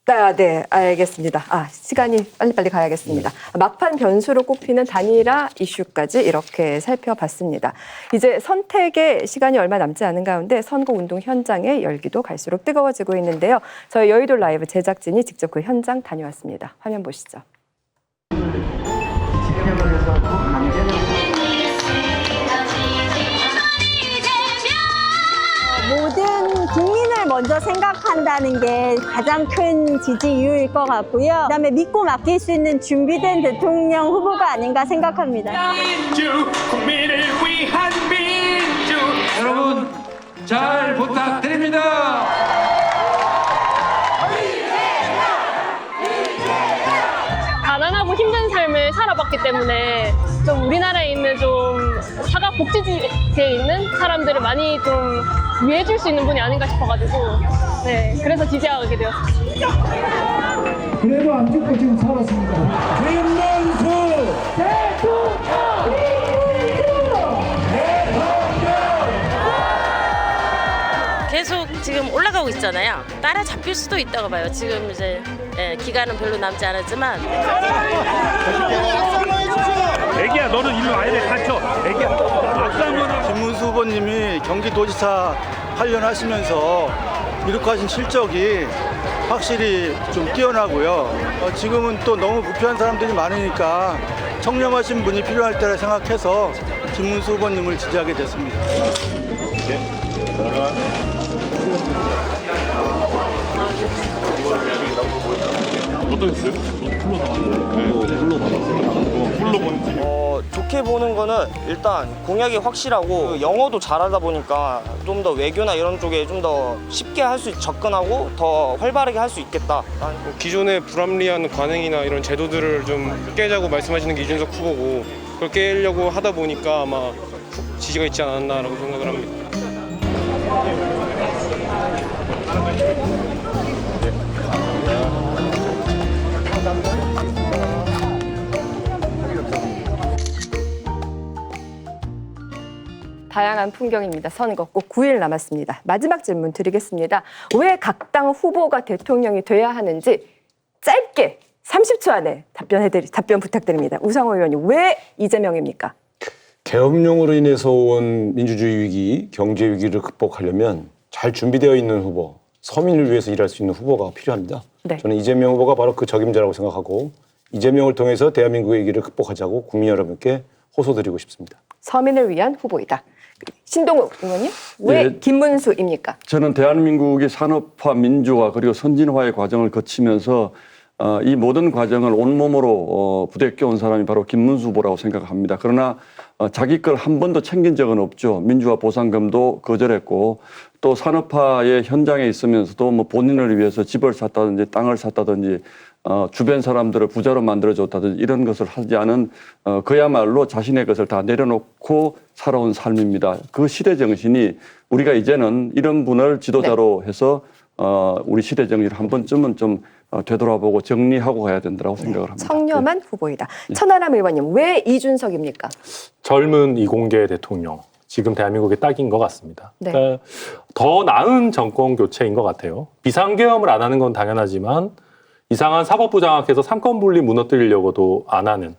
네, 알겠습니다. 시간이 빨리빨리 가야겠습니다. 막판 변수로 꼽히는 단일화 이슈까지 이렇게 살펴봤습니다. 이제 선택의 시간이 얼마 남지 않은 가운데 선거운동 현장의 열기도 갈수록 뜨거워지고 있는데요. 저희 여의도 라이브 제작진이 직접 그 현장 다녀왔습니다. 화면 보시죠. 모든 국민을 먼저 생각한다는 게 가장 큰 지지 이유일 것 같고요. 그다음에 믿고 맡길 수 있는 준비된 대통령 후보가 아닌가 생각합니다. 민주, 국민을 위한 민주. 여러분 잘 부탁드립니다. 가난하고 힘든 삶을 살아봤기 때문에 좀 우리나라에 있는 좀 사각복지지대에 있는 사람들을 많이 좀 위해줄 수 있는 분이 아닌가 싶어가지고 네 그래서 지지하게 되었습니다. 그래도 안 죽고 지금 살았습니다. 김문수 계속 지금 올라가고 있잖아요. 따라잡힐 수도 있다고 봐요. 지금 이제 기간은 별로 남지 않았지만. 애기야, 너는 일로 와야 돼. 갇혀. 애기야. 김문수 후보님이 경기도지사 8년 하시면서 이룩하신 실적이 확실히 좀 뛰어나고요. 지금은 또 너무 부패한 사람들이 많으니까 청렴하신 분이 필요할 때라 생각해서 김문수 후보님을 지지하게 됐습니다. 어떠셨어요? 풀로 받았어요. 좋게 보는 거는 일단 공약이 확실하고 영어도 잘하다 보니까 좀 더 외교나 이런 쪽에 좀 더 쉽게 할 수 접근하고 더 활발하게 할 수 있겠다. 기존의 불합리한 관행이나 이런 제도들을 좀 깨자고 말씀하시는 게 이준석 후보고 그걸 깨려고 하다 보니까 아마 지지가 있지 않았나라고 생각을 합니다. 다양한 풍경입니다. 선거 꼭 9일 남았습니다. 마지막 질문 드리겠습니다. 왜 각 당 후보가 대통령이 돼야 하는지 짧게 30초 안에 답변 부탁드립니다. 우상호 의원님, 왜 이재명입니까? 계엄령으로 인해서 온 민주주의 위기, 경제 위기를 극복하려면 잘 준비되어 있는 후보, 서민을 위해서 일할 수 있는 후보가 필요합니다. 네. 저는 이재명 후보가 바로 그 적임자라고 생각하고 이재명을 통해서 대한민국의 위기를 극복하자고 국민 여러분께 호소드리고 싶습니다. 서민을 위한 후보이다. 신동욱 의원님, 왜 예, 김문수입니까? 저는 대한민국이 산업화, 민주화 그리고 선진화의 과정을 거치면서 이 모든 과정을 온몸으로 부대껴 온 사람이 바로 김문수 후보라고 생각합니다. 그러나 자기 걸 한 번도 챙긴 적은 없죠. 민주화 보상금도 거절했고 또 산업화의 현장에 있으면서도 뭐 본인을 위해서 집을 샀다든지 땅을 샀다든지 주변 사람들을 부자로 만들어줬다든지 이런 것을 하지 않은 그야말로 자신의 것을 다 내려놓고 살아온 삶입니다. 그 시대 정신이 우리가 이제는 이런 분을 지도자로 해서 우리 시대 정신을 한 번쯤은 좀 되돌아보고 정리하고 가야 된다고 생각을 합니다. 청렴한 후보이다. 천하람 의원님, 왜 이준석입니까? 젊은 이공계 대통령. 지금 대한민국의 딱인 것 같습니다. 네. 그러니까 더 나은 정권 교체인 것 같아요. 비상계엄을 안 하는 건 당연하지만 이상한 사법부 장악해서 삼권 분리 무너뜨리려고도 안 하는,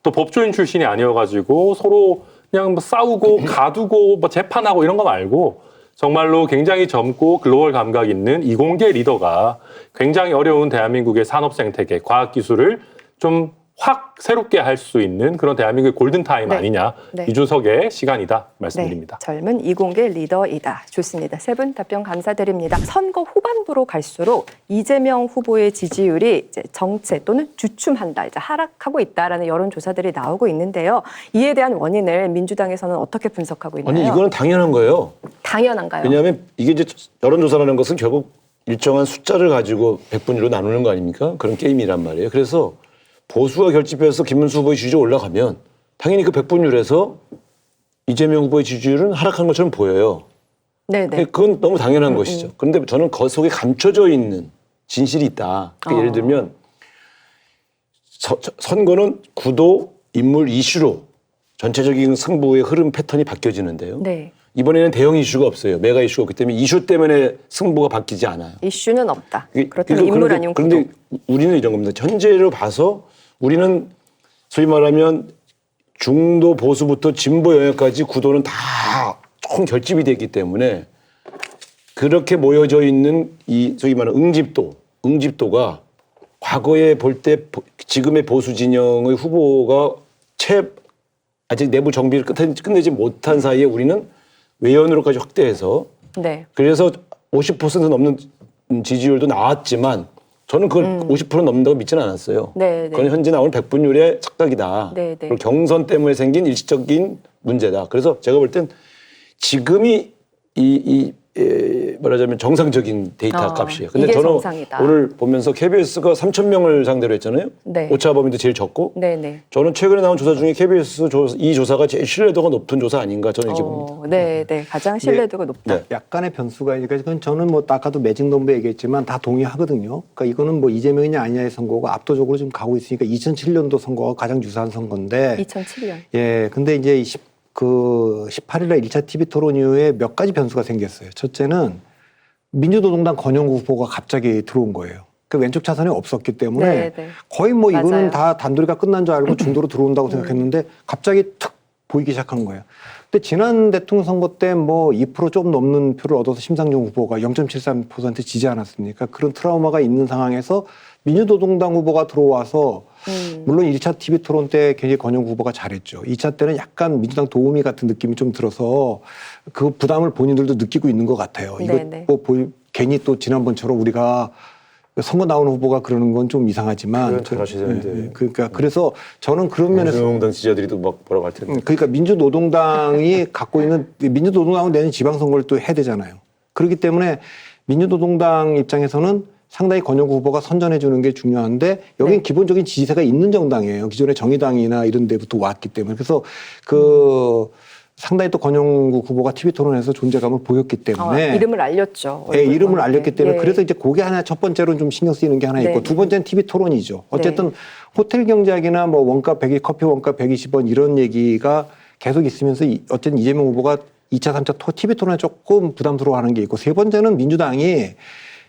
또 법조인 출신이 아니어가지고 서로 그냥 뭐 싸우고 가두고 뭐 재판하고 이런 거 말고 정말로 굉장히 젊고 글로벌 감각 있는 이공계 리더가 굉장히 어려운 대한민국의 산업 생태계, 과학 기술을 좀 확 새롭게 할 수 있는 그런 대한민국의 골든타임 네. 아니냐. 네. 이준석의 시간이다 말씀드립니다. 네, 젊은 이공계 리더이다. 좋습니다. 세 분 답변 감사드립니다. 선거 후반부로 갈수록 이재명 후보의 지지율이 이제 정체 또는 주춤한다, 이제 하락하고 있다라는 여론조사들이 나오고 있는데요. 이에 대한 원인을 민주당에서는 어떻게 분석하고 있나요? 아니 이거는 당연한 거예요. 당연한가요? 왜냐하면 이게 이제 여론조사라는 것은 결국 일정한 숫자를 가지고 100분위로 나누는 거 아닙니까? 그런 게임이란 말이에요. 그래서 보수가 결집해서 김문수 후보의 지지율이 올라가면 당연히 그 100분율에서 이재명 후보의 지지율은 하락한 것처럼 보여요. 네네. 그건 너무 당연한 것이죠. 그런데 저는 그 속에 감춰져 있는 진실이 있다. 그러니까 예를 들면 선거는 구도, 인물, 이슈로 전체적인 승부의 흐름 패턴이 바뀌어지는데요. 네. 이번에는 대형 이슈가 없어요. 메가 이슈가 없기 때문에 이슈 때문에 승부가 바뀌지 않아요. 이슈는 없다. 그렇다면 인물 아니면 구도. 그런데 우리는 이런 겁니다. 현재를 봐서 우리는 소위 말하면 중도 보수부터 진보 영역까지 구도는 다 총 결집이 됐기 때문에 그렇게 모여져 있는 이 소위 말하는 응집도가 과거에 볼 때 지금의 보수 진영의 후보가 아직 내부 정비를 끝내지 못한 사이에 우리는 외연으로까지 확대해서 네. 그래서 50% 넘는 지지율도 나왔지만 저는 그걸 50% 넘는다고 믿지는 않았어요. 네, 네. 그건 현재 나오는 백분율의 착각이다. 네, 네. 그리고 경선 때문에 생긴 일시적인 문제다. 그래서 제가 볼 땐 지금이 말하자면 정상적인 데이터 값이에요. 근데 이게 저는 정상이다. 오늘 보면서 KBS가 3,000명을 상대로 했잖아요. 네. 오차 범위도 제일 적고. 네, 네. 저는 최근에 나온 조사 중에 KBS 이 조사가 제일 신뢰도가 높은 조사 아닌가 저는 이렇게 봅니다. 네, 네. 가장 신뢰도가 높다. 네. 약간의 변수가 있으니까 그건 저는 뭐 아까도 매직넘버 얘기했지만 다 동의하거든요. 그러니까 이거는 뭐 이재명이냐 아니냐의 선거가 압도적으로 지금 가고 있으니까 2007년도 선거가 가장 유사한 선거인데 2007년. 예, 근데 이제 18일날 1차 TV 토론 이후에 몇 가지 변수가 생겼어요. 첫째는 민주노동당 권영구 후보가 갑자기 들어온 거예요. 그 왼쪽 차선이 없었기 때문에 네, 네. 거의 뭐 이거는 맞아요. 다 단도리가 끝난 줄 알고 중도로 들어온다고 생각했는데 갑자기 툭 보이기 시작한 거예요. 근데 지난 대통령 선거 때 뭐 2% 좀 넘는 표를 얻어서 심상정 후보가 0.73% 지지 않았습니까? 그런 트라우마가 있는 상황에서 민주노동당 후보가 들어와서 물론 1차 TV 토론 때 굉장히 권영구 후보가 잘했죠. 2차 때는 약간 민주당 도우미 같은 느낌이 좀 들어서 그 부담을 본인들도 느끼고 있는 것 같아요. 이거 네네. 뭐 괜히 또 지난번처럼 우리가 선거 나오는 후보가 그러는 건 좀 이상하지만 잘하셔야 되는데. 그러니까 그래서 저는 그런 면에서 민주노동당 지지자들이 또 막 뭐라고 할 텐데. 그러니까 민주노동당이 갖고 있는 민주노동당은 내년 지방선거를 또 해야 되잖아요. 그렇기 때문에 민주노동당 입장에서는 상당히 권영구 후보가 선전해 주는 게 중요한데 여기는 네. 기본적인 지지세가 있는 정당이에요. 기존에 정의당이나 이런 데부터 왔기 때문에. 그래서 상당히 또 권영구 후보가 TV 토론에서 존재감을 보였기 때문에 이름을 알렸죠. 예, 이름을 얼굴과 알렸기 함께. 때문에 예. 그래서 이제 그게 하나 첫 번째로 좀 신경 쓰이는 게 하나 있고 네. 두 번째는 TV 토론이죠. 어쨌든 호텔 경제학이나 뭐 원가 100, 커피 원가 120원 이런 얘기가 계속 있으면서 어쨌든 이재명 후보가 2차, 3차 TV 토론에 조금 부담스러워하는 게 있고 세 번째는 민주당이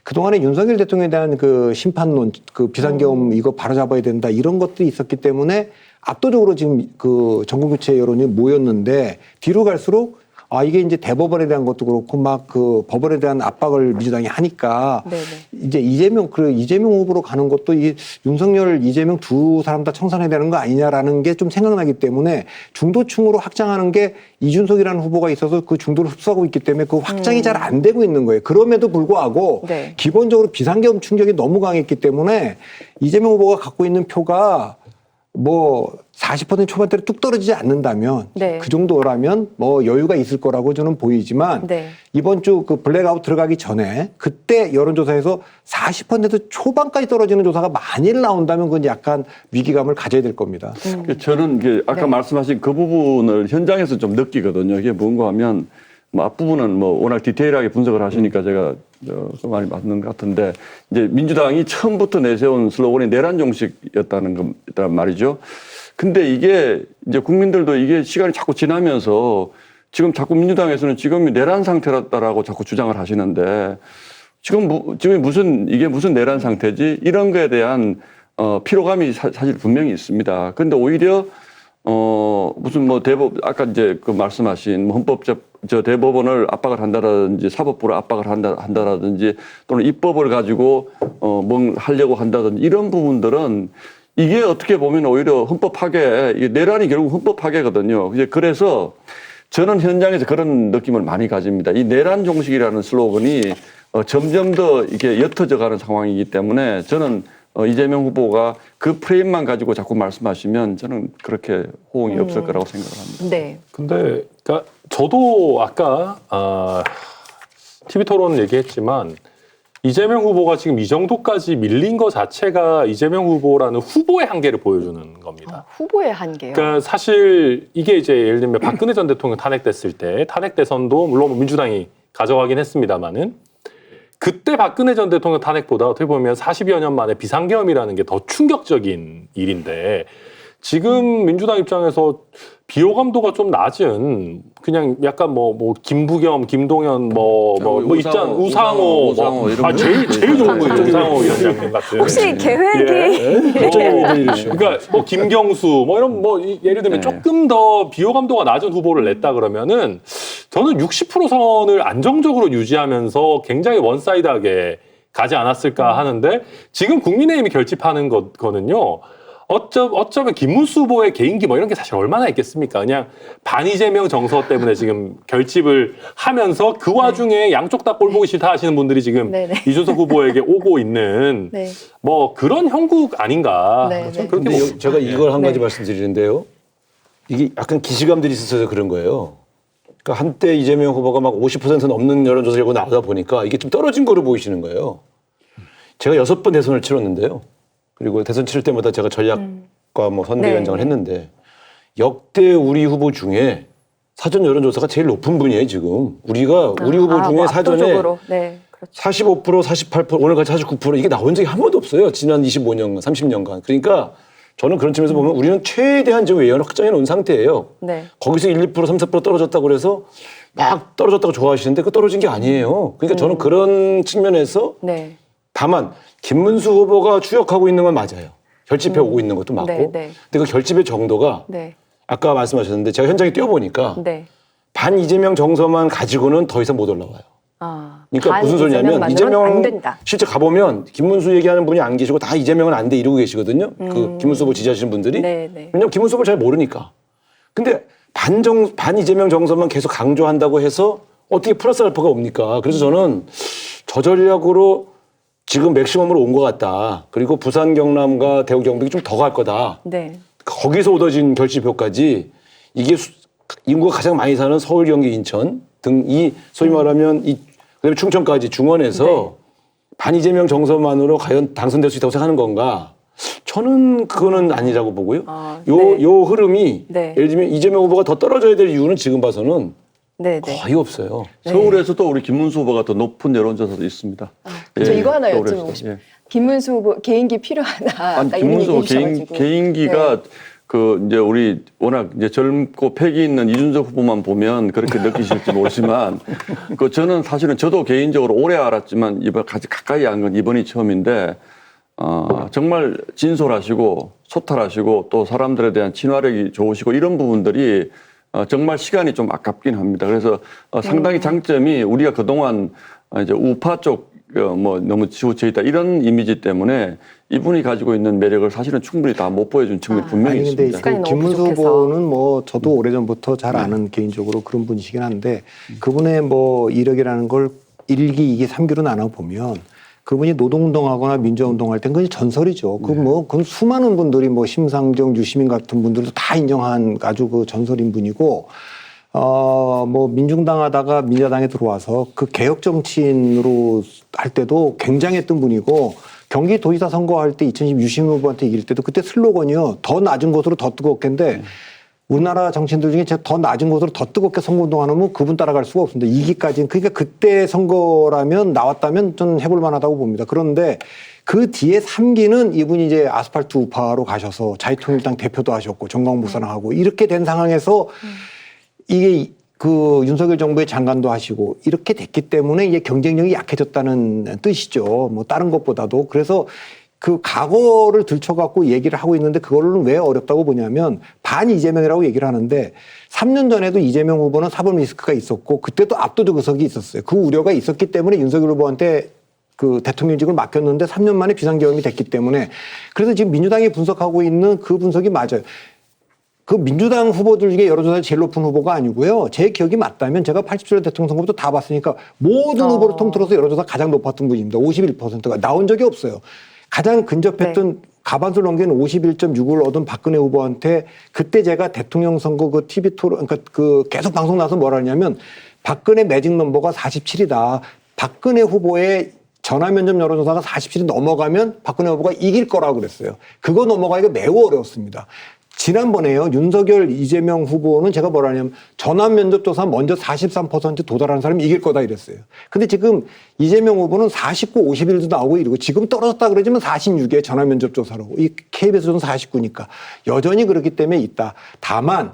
그동안에 윤석열 대통령에 대한 그 심판론, 그 비상계엄 이거 바로잡아야 된다 이런 것들이 있었기 때문에 압도적으로 지금 그 정권교체 여론이 모였는데 뒤로 갈수록 이게 이제 대법원에 대한 것도 그렇고 막 그 법원에 대한 압박을 민주당이 하니까 네네. 이제 이재명 후보로 가는 것도 이 윤석열, 이재명 두 사람 다 청산해야 되는 거 아니냐라는 게 좀 생각나기 때문에 중도층으로 확장하는 게 이준석이라는 후보가 있어서 그 중도를 흡수하고 있기 때문에 그 확장이 잘 안 되고 있는 거예요. 그럼에도 불구하고 네. 기본적으로 비상계엄 충격이 너무 강했기 때문에 이재명 후보가 갖고 있는 표가 뭐 40% 초반대로 뚝 떨어지지 않는다면 네. 그 정도라면 뭐 여유가 있을 거라고 저는 보이지만 네. 이번 주 그 블랙아웃 들어가기 전에 그때 여론조사에서 40% 초반까지 떨어지는 조사가 만일 나온다면 그건 약간 위기감을 가져야 될 겁니다. 저는 이게 아까 네. 말씀하신 그 부분을 현장에서 좀 느끼거든요. 이게 뭔가 하면 뭐 앞부분은 뭐 워낙 디테일하게 분석을 하시니까 제가 그 말이 맞는 것 같은데 이제 민주당이 처음부터 내세운 슬로건이 내란 정식이었다는 말이죠. 근데 이게 이제 국민들도 이게 시간이 자꾸 지나면서 지금 자꾸 민주당에서는 지금이 내란 상태라고 자꾸 주장을 하시는데 지금 이게 무슨 내란 상태지? 이런 거에 대한 피로감이 사실 분명히 있습니다. 근데 오히려 무슨 뭐 아까 이제 그 말씀하신 대법원을 압박을 한다라든지 사법부를 압박을 한다라든지 또는 입법을 가지고 뭘 하려고 한다든지 이런 부분들은 이게 어떻게 보면 오히려 헌법 파괴, 이게 내란이 결국 헌법 파괴거든요. 그래서 저는 현장에서 그런 느낌을 많이 가집니다. 이 내란 종식이라는 슬로건이 점점 더 이게 옅어져 가는 상황이기 때문에 저는 이재명 후보가 그 프레임만 가지고 자꾸 말씀하시면 저는 그렇게 호응이 없을 거라고 생각을 합니다. 네. 근데 그러니까 저도 아까 TV 토론 얘기했지만 이재명 후보가 지금 이 정도까지 밀린 것 자체가 이재명 후보라는 후보의 한계를 보여주는 겁니다. 후보의 한계요. 그러니까 사실 이게 이제 예를 들면 박근혜 전 대통령 탄핵됐을 때 탄핵 대선도 물론 민주당이 가져가긴 했습니다만은 그때 박근혜 전 대통령 탄핵보다 어떻게 보면 40여 년 만에 비상계엄이라는 게 더 충격적인 일인데 지금 민주당 입장에서 비호감도가 좀 낮은 그냥 약간 뭐 김부겸, 김동연 뭐 있잖아 우상호 이런 제일 좋은 거 있죠 우상호 위원장님 같은. 혹시 계획이 그러니까 뭐 김경수 뭐 이런 예를 들면 조금 더 비호감도가 낮은 후보를 냈다 그러면은 저는 60% 선을 안정적으로 유지하면서 굉장히 원사이드하게 가지 않았을까 하는데 지금 국민의힘이 결집하는 거는요. 어쩌면 김문수 후보의 개인기 뭐 이런 게 사실 얼마나 있겠습니까? 그냥 반이재명 정서 때문에 지금 결집을 하면서 그 와중에 양쪽 다 꼴 보기 싫다 하시는 분들이 지금 이준석 후보에게 오고 있는 뭐 그런 형국 아닌가. 그런데 제가 이걸 한 가지 말씀드리는데요. 이게 약간 기시감들이 있어서 그런 거예요. 그러니까 한때 이재명 후보가 막 50% 넘는 여론조사 결과 나오다 보니까 이게 좀 떨어진 거로 보이시는 거예요. 제가 6번 대선을 치렀는데요. 그리고 대선 치를 때마다 제가 전략과 뭐 선대위원장을 했는데 역대 우리 후보 중에 사전 여론조사가 제일 높은 분이에요 지금. 우리 후보 중에 사전에 45%, 48%, 오늘까지 49% 이게 나온 적이 한 번도 없어요. 지난 25년간, 30년간. 그러니까 저는 그런 측면에서 보면 우리는 최대한 지금 외연을 확장해 놓은 상태예요. 거기서 1, 2%, 3, 4% 떨어졌다고 그래서 막 떨어졌다고 좋아하시는데 그 떨어진 게 아니에요. 그러니까 저는 그런 측면에서 다만 김문수 후보가 추격하고 있는 건 맞아요. 결집해 오고 있는 것도 맞고. 근데 그 결집의 정도가 아까 말씀하셨는데 제가 현장에 뛰어보니까 반 이재명 정서만 가지고는 더 이상 못 올라와요. 그러니까 무슨 소리냐면 이재명 실제 가보면 김문수 얘기하는 분이 안 계시고 다 이재명은 안 돼 이러고 계시거든요. 그 김문수 후보 지지하시는 분들이. 왜냐면 김문수 후보를 잘 모르니까. 근데 반 이재명 정서만 계속 강조한다고 해서 어떻게 플러스 알파가 옵니까? 그래서 저는 저 전략으로 지금 맥시멈으로 온 것 같다. 그리고 부산, 경남과 대구, 경북이 좀 더 갈 거다. 거기서 얻어진 결집효까지 이게 인구가 가장 많이 사는 서울, 경기, 인천 등 이 소위 말하면 그다음에 충청까지 중원에서 반 이재명 정서만으로 과연 당선될 수 있다고 생각하는 건가? 저는 그거는 아니라고 보고요. 요 흐름이 예를 들면 이재명 후보가 더 떨어져야 될 이유는 지금 봐서는 거의 없어요. 서울에서도 우리 김문수 후보가 더 높은 여론조사도 있습니다. 저 이거 하나 여쭤보고 싶어요. 김문수 후보 개인기 필요하나? 아니, 김문수 후보 개인기가 이제 우리 워낙 이제 젊고 패기 있는 이준석 후보만 보면 그렇게 느끼실지 모르지만 저는 사실은 저도 개인적으로 오래 알았지만 이번 가까이 안 건 이번이 처음인데 정말 진솔하시고 소탈하시고 또 사람들에 대한 친화력이 좋으시고 이런 부분들이 정말 시간이 좀 아깝긴 합니다. 그래서 상당히 장점이 우리가 그동안 이제 우파 쪽 뭐 너무 치우쳐 있다 이런 이미지 때문에 이분이 가지고 있는 매력을 사실은 충분히 다 못 보여준 측면이 분명히 있습니다. 근데 김문수 후보는 뭐 저도 오래전부터 잘 아는 개인적으로 그런 분이시긴 한데 그분의 뭐 이력이라는 걸 1기, 2기, 3기로 나눠 보면 그분이 노동운동하거나 민주화운동할 땐 그건 전설이죠. 그 수많은 분들이 뭐 심상정, 유시민 같은 분들도 다 인정한 아주 그 전설인 분이고 뭐 민중당 하다가 민자당에 들어와서 그 개혁 정치인으로 할 때도 굉장했던 분이고 경기도지사 선거할 때 2010 유시민 후보한테 이길 때도 그때 슬로건이요. 더 낮은 곳으로 더 뜨겁게인데 우리나라 정치인들 중에 더 낮은 곳으로 더 뜨겁게 선거운동 안 하면 그분 따라갈 수가 없습니다. 2기까지는. 그러니까 그때 선거라면 나왔다면 좀 해볼 만하다고 봅니다. 그런데 그 뒤에 3기는 이분이 이제 아스팔트 우파로 가셔서 자유통일당 대표도 하셨고 정광목사랑 하고 이렇게 된 상황에서 이게 그 윤석열 정부의 장관도 하시고 이렇게 됐기 때문에 이게 경쟁력이 약해졌다는 뜻이죠. 뭐 다른 것보다도. 그래서 그 과거를 들춰갖고 얘기를 하고 있는데 그거는 왜 어렵다고 보냐면 반 이재명이라고 얘기를 하는데 3년 전에도 이재명 후보는 사법 리스크가 있었고 그때도 압도적 의석이 있었어요. 그 우려가 있었기 때문에 윤석열 후보한테 그 대통령직을 맡겼는데 3년 만에 비상경험이 됐기 때문에 그래서 지금 민주당이 분석하고 있는 그 분석이 맞아요. 그 민주당 후보들 중에 여론조사에 제일 높은 후보가 아니고요. 제 기억이 맞다면 제가 87년 대통령 선거부터 다 봤으니까 모든 후보를 통틀어서 여론조사 가장 높았던 분입니다. 51%가 나온 적이 없어요. 가장 근접했던 가반수를 넘기는 51.6을 얻은 박근혜 후보한테 그때 제가 대통령 선거 그 TV 토론 그러니까 그 계속 방송 나서 뭐라 하냐면 박근혜 매직 넘버가 47이다. 박근혜 후보의 전화 면접 여론조사가 47이 넘어가면 박근혜 후보가 이길 거라고 그랬어요. 그거 넘어가기가 매우 어려웠습니다. 지난번에요. 윤석열, 이재명 후보는 제가 뭐라냐면 전환 면접조사 먼저 43% 도달하는 사람이 이길 거다 이랬어요. 근데 지금 이재명 후보는 49, 51도 나오고 이러고 지금 떨어졌다 그러지만 46에 전환 면접조사로 이 KBS는 49니까 여전히 그렇기 때문에 있다. 다만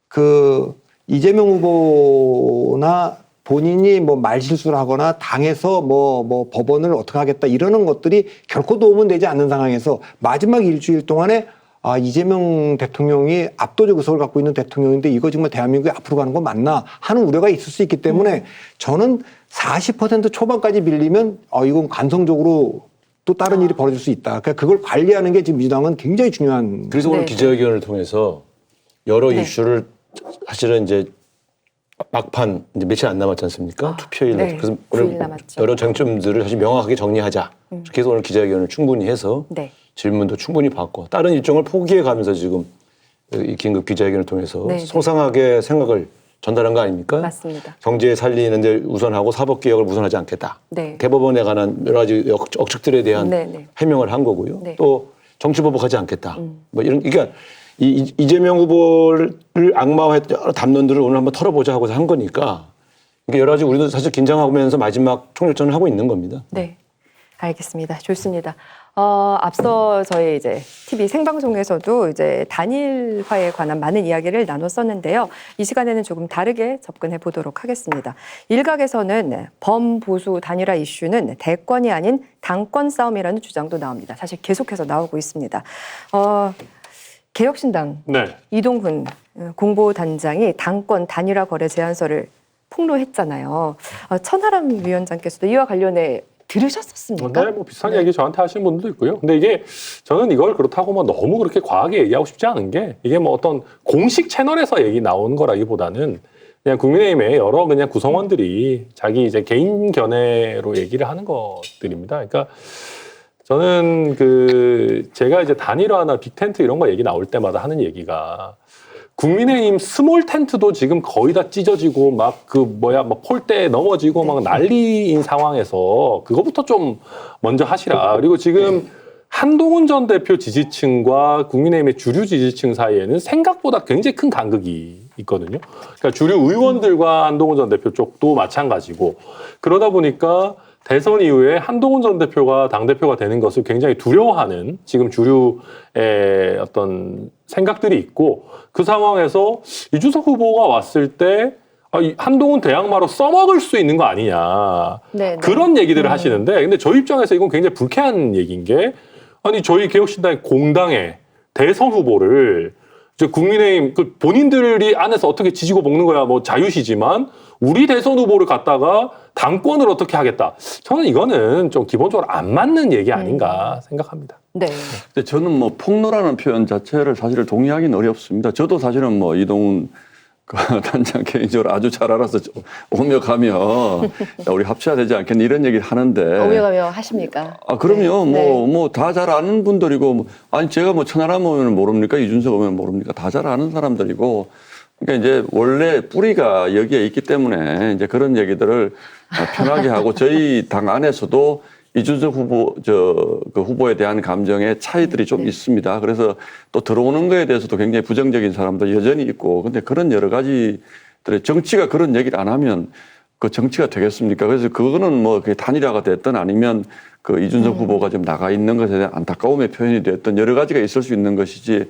그 이재명 후보나 본인이 뭐 말실수를 하거나 당해서 뭐 법원을 어떻게 하겠다 이러는 것들이 결코 도움은 되지 않는 상황에서 마지막 일주일 동안에 이재명 대통령이 압도적 의석을 갖고 있는 대통령인데 이거 정말 대한민국이 앞으로 가는 거 맞나 하는 우려가 있을 수 있기 때문에 저는 40% 초반까지 밀리면 이건 관성적으로 또 다른 일이 벌어질 수 있다. 그러니까 그걸 관리하는 게 지금 민주당은 굉장히 중요한. 그래서 오늘 기자회견을 통해서 여러 이슈를 사실은 이제 막판 이제 며칠 안 남았지 않습니까? 투표일. 그래서 오늘 여러 쟁점들을 사실 명확하게 정리하자. 그래서 오늘 기자회견을 충분히 해서 질문도 충분히 받고 다른 일정을 포기해 가면서 지금 이 긴급 기자회견을 통해서 소상하게 생각을 전달한 거 아닙니까? 맞습니다. 경제 살리는 데 우선하고 사법개혁을 우선하지 않겠다. 대법원에 관한 여러 가지 억측들에 대한 해명을 한 거고요. 또 정치보복하지 않겠다. 뭐 이런, 그러니까 이재명 후보를 악마화했던 여러 담론들을 오늘 한번 털어보자 하고 한 거니까 그러니까 여러 가지 우리도 사실 긴장하면서 마지막 총력전을 하고 있는 겁니다. 네, 알겠습니다. 좋습니다. 앞서 저희 이제 TV 생방송에서도 이제 단일화에 관한 많은 이야기를 나눴었는데요. 이 시간에는 조금 다르게 접근해 보도록 하겠습니다. 일각에서는 범보수 단일화 이슈는 대권이 아닌 당권 싸움이라는 주장도 나옵니다. 사실 계속해서 나오고 있습니다. 개혁신당 이동훈 공보단장이 당권 단일화 거래 제안서를 폭로했잖아요. 천하람 위원장께서도 이와 관련해 들으셨었습니까? 네, 뭐 비슷한 얘기 저한테 하시는 분들도 있고요. 근데 이게 저는 이걸 그렇다고 뭐 너무 그렇게 과하게 얘기하고 싶지 않은 게 이게 뭐 어떤 공식 채널에서 얘기 나오는 거라기보다는 그냥 국민의힘의 여러 그냥 구성원들이 자기 이제 개인 견해로 얘기를 하는 것들입니다. 그러니까 저는 제가 이제 단일화나 빅텐트 이런 거 얘기 나올 때마다 하는 얘기가 국민의힘 스몰 텐트도 지금 거의 다 찢어지고 막 폴대에 넘어지고 막 난리인 상황에서 그거부터 좀 먼저 하시라. 그리고 지금 한동훈 전 대표 지지층과 국민의힘의 주류 지지층 사이에는 생각보다 굉장히 큰 간극이 있거든요. 그러니까 주류 의원들과 한동훈 전 대표 쪽도 마찬가지고 그러다 보니까 대선 이후에 한동훈 전 대표가 당대표가 되는 것을 굉장히 두려워하는 지금 주류의 어떤 생각들이 있고 그 상황에서 이준석 후보가 왔을 때 한동훈 대항마로 써먹을 수 있는 거 아니냐 그런 얘기들을 하시는데 근데 저희 입장에서 이건 굉장히 불쾌한 얘기인 게 아니 저희 개혁신당의 공당의 대선 후보를 국민의힘 본인들이 안에서 어떻게 지지고 볶는 거야 뭐 자유시지만 우리 대선 후보를 갖다가 당권을 어떻게 하겠다. 저는 이거는 좀 기본적으로 안 맞는 얘기 아닌가 생각합니다. 네. 근데 저는 뭐 폭로라는 표현 자체를 사실 동의하기는 어렵습니다. 저도 사실은 뭐 이동훈 단장 개인적으로 아주 잘 알아서 오며 가며 우리 합쳐야 되지 않겠니 이런 얘기를 하는데 오며 가며 하십니까? 그럼요. 뭐 다 잘 아는 분들이고 아니 제가 뭐 천하람 오면 모릅니까? 이준석 오면 모릅니까? 다 잘 아는 사람들이고 그러니까 이제 원래 뿌리가 여기에 있기 때문에 이제 그런 얘기들을 편하게 하고 저희 당 안에서도 이준석 후보 그 후보에 대한 감정의 차이들이 좀 있습니다. 그래서 또 들어오는 거에 대해서도 굉장히 부정적인 사람도 여전히 있고 근데 그런 여러 가지들의 정치가 그런 얘기를 안 하면 그 정치가 되겠습니까? 그래서 그거는 뭐 단일화가 됐든 아니면 그 이준석 후보가 좀 나가 있는 것에 대한 안타까움의 표현이 됐든 여러 가지가 있을 수 있는 것이지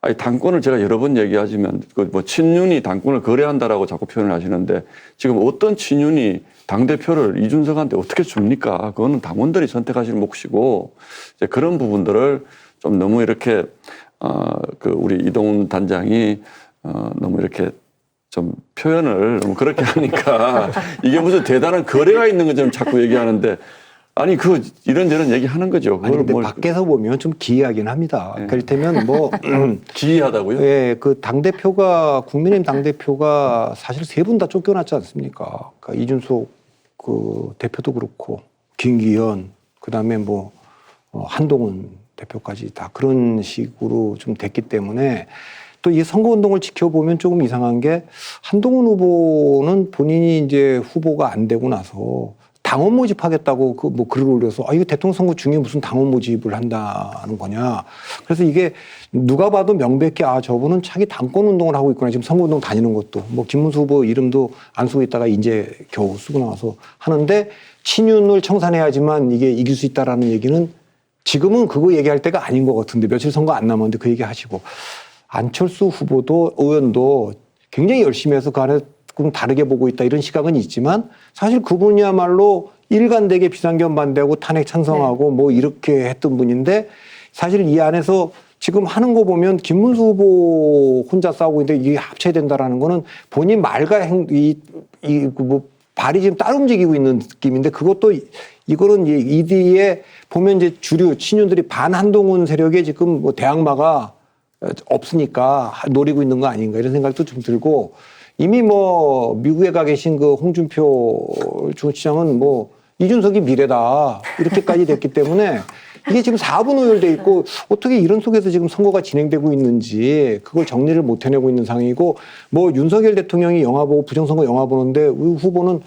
아니 당권을 제가 여러 번 얘기하지만 뭐 친윤이 당권을 거래한다라고 자꾸 표현을 하시는데 지금 어떤 친윤이 당대표를 이준석한테 어떻게 줍니까? 그거는 당원들이 선택하실 몫이고 이제 그런 부분들을 좀 너무 이렇게 우리 이동훈 단장이 너무 이렇게 좀 표현을 너무 그렇게 하니까 이게 무슨 대단한 거래가 있는 것처럼 자꾸 얘기하는데 아니 이런저런 얘기하는 거죠. 아니 근데 밖에서 보면 좀 기이하긴 합니다. 그렇다면 뭐 기이하다고요? 예, 그 당대표가 국민의힘 당대표가 사실 세 분 다 쫓겨났지 않습니까? 그러니까 이준석 그 대표도 그렇고 김기현 그다음에 뭐 한동훈 대표까지 다 그런 식으로 좀 됐기 때문에 또 이 선거운동을 지켜보면 조금 이상한 게 한동훈 후보는 본인이 이제 후보가 안 되고 나서 당원 모집하겠다고 그 뭐 글을 올려서 이거 대통령 선거 중에 무슨 당원 모집을 한다는 거냐. 그래서 이게 누가 봐도 명백히 저분은 자기 당권 운동을 하고 있구나. 지금 선거운동 다니는 것도 뭐 김문수 후보 이름도 안 쓰고 있다가 이제 겨우 쓰고 나와서 하는데 친윤을 청산해야지만 이게 이길 수 있다라는 얘기는 지금은 그거 얘기할 때가 아닌 것 같은데 며칠 선거 안 남았는데 그 얘기 하시고 안철수 후보도 의원도 굉장히 열심히 해서 그 안에 조금 다르게 보고 있다 이런 시각은 있지만 사실 그분이야말로 일관되게 비상경 반대하고 탄핵 찬성하고 뭐 이렇게 했던 분인데 사실 이 안에서 지금 하는 거 보면 김문수 후보 혼자 싸우고 있는데 이게 합쳐야 된다라는 거는 본인 말과 뭐 발이 지금 따로 움직이고 있는 느낌인데 그것도 이거는 이 뒤에 보면 이제 주류 친윤들이 반한동훈 세력에 지금 뭐 대항마가 없으니까 노리고 있는 거 아닌가 이런 생각도 좀 들고 이미 뭐 미국에 가 계신 그 홍준표 주시장은 뭐 이준석이 미래다 이렇게까지 됐기 때문에 이게 지금 4분 오열돼 있고 어떻게 이런 속에서 지금 선거가 진행되고 있는지 그걸 정리를 못 해내고 있는 상황이고 뭐 윤석열 대통령이 영화 보고 부정선거 영화 보는데 우리 후보는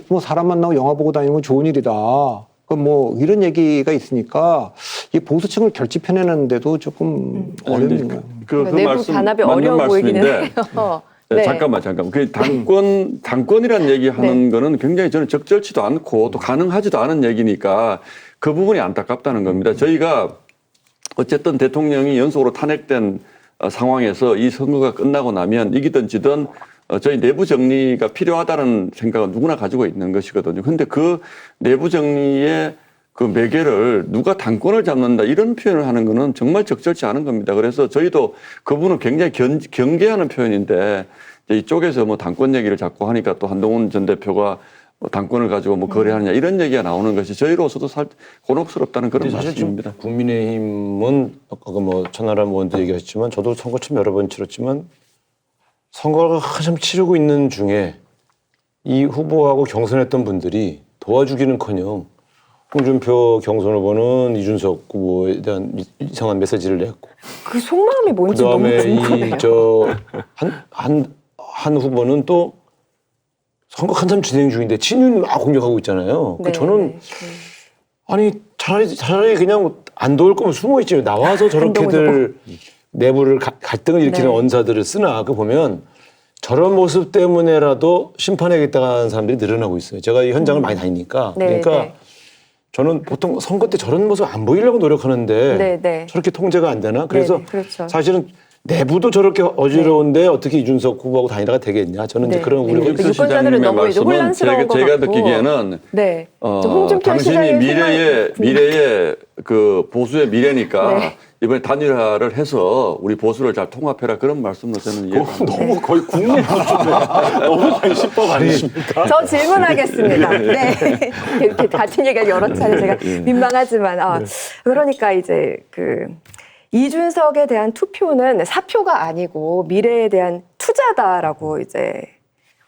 뭐 사람 만나고 영화 보고 다니는 건 좋은 일이다. 뭐 이런 얘기가 있으니까 이 보수층을 결집해내는데도 조금 어려운 거예요. 그 내부 말씀 단합이 맞는 어려워 보이기는 말씀인데 해요. 네. 잠깐만. 그 당권이라는 얘기 하는 거는 굉장히 저는 적절치도 않고 또 가능하지도 않은 얘기니까 그 부분이 안타깝다는 겁니다. 저희가 어쨌든 대통령이 연속으로 탄핵된 상황에서 이 선거가 끝나고 나면 이기든 지든 저희 내부 정리가 필요하다는 생각은 누구나 가지고 있는 것이거든요. 근데 그 내부 정리의 그 매개를 누가 당권을 잡는다 이런 표현을 하는 거는 정말 적절치 않은 겁니다. 그래서 저희도 그 부분은 굉장히 경계하는 표현인데 이쪽에서 뭐 당권 얘기를 자꾸 하니까 또 한동훈 전 대표가 뭐 당권을 가지고 뭐 거래하느냐 이런 얘기가 나오는 것이 저희로서도 곤혹스럽다는 그런 말씀입니다. 국민의힘은 아까 뭐 천하람 의원도 얘기하셨지만 저도 선거 참 여러 번 치렀지만 선거를 한참 치르고 있는 중에 이 후보하고 경선했던 분들이 도와주기는커녕 홍준표 경선 후보는 이준석 후보에 대한 이상한 메시지를 냈고 그 속마음이 뭔지 너무 궁금해요. 한 후보는 또 선거 한참 진행 중인데 친윤 막 공격하고 있잖아요. 네, 저는 아니 차라리 그냥 안 도울 거면 숨어 있지 나와서 저렇게들 내부를 갈등을 일으키는 언사들을 쓰나 그 보면 저런 모습 때문에라도 심판하겠다고 하는 사람들이 늘어나고 있어요. 제가 이 현장을 많이 다니니까 그러니까 저는 보통 선거 때 저런 모습 안 보이려고 노력하는데 저렇게 통제가 안 되나? 그래서 그렇죠. 사실은 내부도 저렇게 어지러운데 어떻게 이준석 후보하고 다니다가 되겠냐? 저는 이제 그런 우려가 있어요. 유권자들은 너무 이제 혼란스러운 것 제가 같고. 느끼기에는 홍준표 당신이 시장의 미래의 그 보수의 미래니까 이번에 단일화를 해서 우리 보수를 잘 통합해라 그런 말씀도 저는 너무 거의 국내 너무 관심법 아니십니까? 저 질문하겠습니다. 이렇게 같은 얘기가 여러 차례 제가 민망하지만 그러니까 이제 그 이준석에 대한 투표는 사표가 아니고 미래에 대한 투자다라고 이제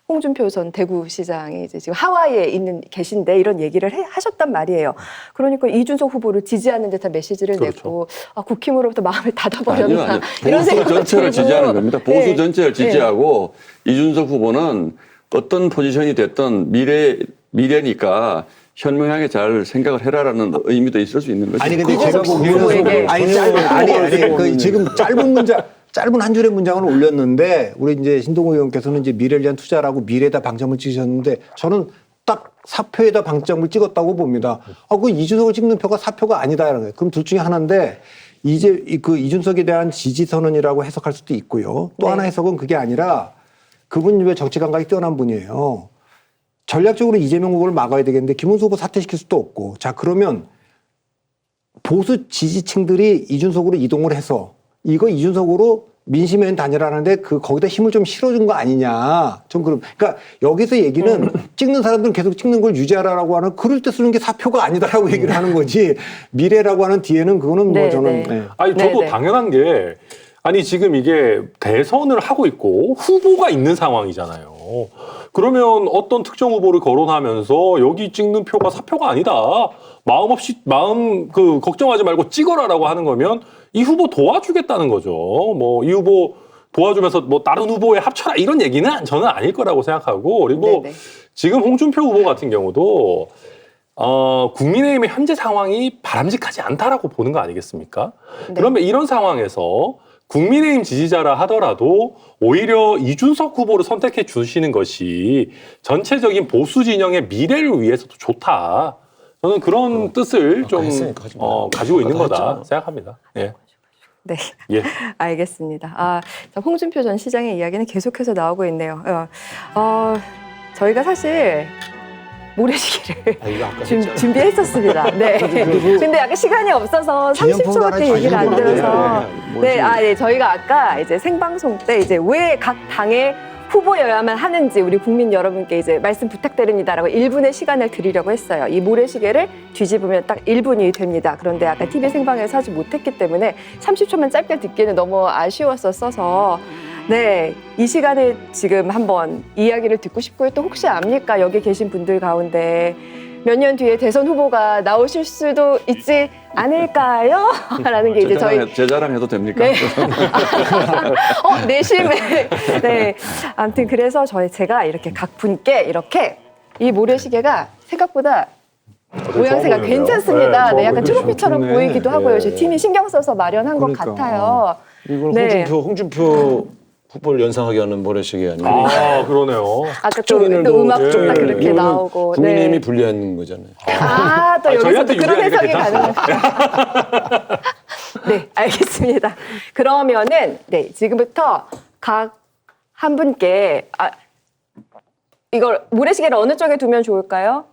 홍준표 전 대구시장이 이제 지금 하와이에 계신데 이런 얘기를 하셨단 말이에요. 그러니까 이준석 후보를 지지하는 듯한 메시지를 냈고 국힘으로부터 마음을 닫아버렸나 아니요. 이런 보수 생각도 전체를 들고. 지지하는 겁니다. 보수 전체를 지지하고 이준석 후보는 어떤 포지션이 됐든 미래니까 현명하게 잘 생각을 해라라는 의미도 있을 수 있는 거죠. 아니 근데 제가 보기에는 아니 지금 짧은 한 줄의 문장을 올렸는데 우리 이제 신동호 의원께서는 이제 미래를 위한 투자라고 미래에다 방점을 찍으셨는데 저는 딱 사표에다 방점을 찍었다고 봅니다. 그 이준석을 찍는 표가 사표가 아니다라는 거예요. 그럼 둘 중에 하나인데 이제 그 이준석에 대한 지지 선언이라고 해석할 수도 있고요. 또 하나 해석은 그게 아니라 그분이 왜 정치 감각이 뛰어난 분이에요. 전략적으로 이재명 후보를 막아야 되겠는데 김문수 후보 사퇴시킬 수도 없고 자 그러면 보수 지지층들이 이준석으로 이동을 해서 이거 이준석으로 민심엔 단일화하는데 거기다 힘을 좀 실어준 거 아니냐. 좀 그러니까 여기서 얘기는 찍는 사람들은 계속 찍는 걸 유지하라고 하는 그럴 때 쓰는 게 사표가 아니다라고 얘기를 하는 거지 미래라고 하는 뒤에는 그거는 뭐 저는. 아니 저도 당연한 게 아니 지금 이게 대선을 하고 있고 후보가 있는 상황이잖아요. 그러면 어떤 특정 후보를 거론하면서 여기 찍는 표가 사표가 아니다. 마음 걱정하지 말고 찍어라라고 하는 거면 이 후보 도와주겠다는 거죠. 뭐 이 후보 도와주면서 뭐 다른 후보에 합쳐라 이런 얘기는 저는 아닐 거라고 생각하고 그리고 지금 홍준표 후보 같은 경우도 국민의힘의 현재 상황이 바람직하지 않다라고 보는 거 아니겠습니까? 네. 그러면 이런 상황에서 국민의힘 지지자라 하더라도 오히려 이준석 후보를 선택해 주시는 것이 전체적인 보수 진영의 미래를 위해서도 좋다. 저는 그런 뜻을 좀 가지고 있는 거다 생각합니다. 예. 네, 예. 알겠습니다. 자, 홍준표 전 시장의 이야기는 계속해서 나오고 있네요. 저희가 사실 모래시계를 준비했었습니다. 네. 근데 약간 시간이 없어서 30초밖에 얘기를 안 들어서. 네, 저희가 아까 이제 생방송 때 이제 왜 각 당의 후보여야만 하는지 우리 국민 여러분께 이제 말씀 부탁드립니다라고 1분의 시간을 드리려고 했어요. 이 모래시계를 뒤집으면 딱 1분이 됩니다. 그런데 아까 TV 생방에서 하지 못했기 때문에 30초만 짧게 듣기는 너무 아쉬웠었어서 네, 이 시간에 지금 한번 이야기를 듣고 싶고요. 또 혹시 압니까? 여기 계신 분들 가운데 몇 년 뒤에 대선 후보가 나오실 수도 있지 않을까요? 라는 게 이제 저희 제 자랑해도 됩니까? 네. 내심에. 네. 아무튼 그래서 제가 이렇게 각 분께 이렇게 이 모래시계가 생각보다 모양새가 괜찮습니다. 네, 약간 트로피처럼 보이기도 하고요. 저희 팀이 신경 써서 마련한 것 같아요. 이걸 홍준표 후보를 연상하게 하는 모래시계 아니에요? 그러네요. 아까 또 음악도 딱 그렇게 나오고. 국민의힘이 불리한 거잖아요. 또 여기서 또 그런 해석이 가능해요. 네, 알겠습니다. 그러면은 네, 지금부터 각 한 분께 이걸 모래시계를 어느 쪽에 두면 좋을까요?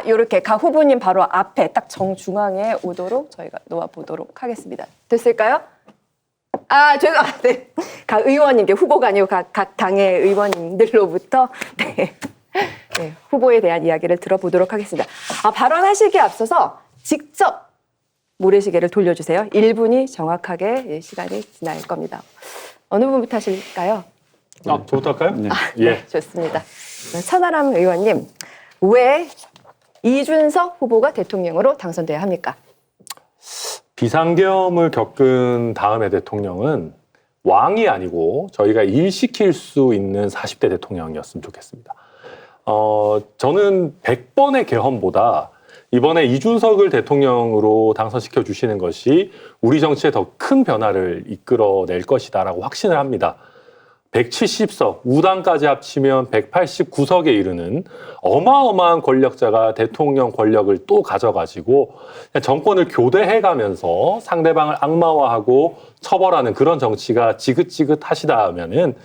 요렇게 각 후보님 바로 앞에 딱 정중앙에 오도록 저희가 놓아보도록 하겠습니다. 됐을까요? 네. 각 의원님께 후보가 아니고 각 당의 의원님들로부터 네, 후보에 대한 이야기를 들어보도록 하겠습니다. 발언하시기에 앞서서 직접 모래시계를 돌려주세요. 1분이 정확하게 시간이 지날 겁니다. 어느 분부터 하실까요? 저부터 할까요? 네, 좋습니다. 천하람 의원님, 왜 이준석 후보가 대통령으로 당선돼야 합니까? 비상계엄을 겪은 다음의 대통령은 왕이 아니고 저희가 일시킬 수 있는 40대 대통령이었으면 좋겠습니다. 저는 100번의 계엄보다 이번에 이준석을 대통령으로 당선시켜 주시는 것이 우리 정치에 더 큰 변화를 이끌어낼 것이다라고 확신을 합니다. 170석, 우당까지 합치면 189석에 이르는 어마어마한 권력자가 대통령 권력을 또 가져가지고 정권을 교대해가면서 상대방을 악마화하고 처벌하는 그런 정치가 지긋지긋하시다면은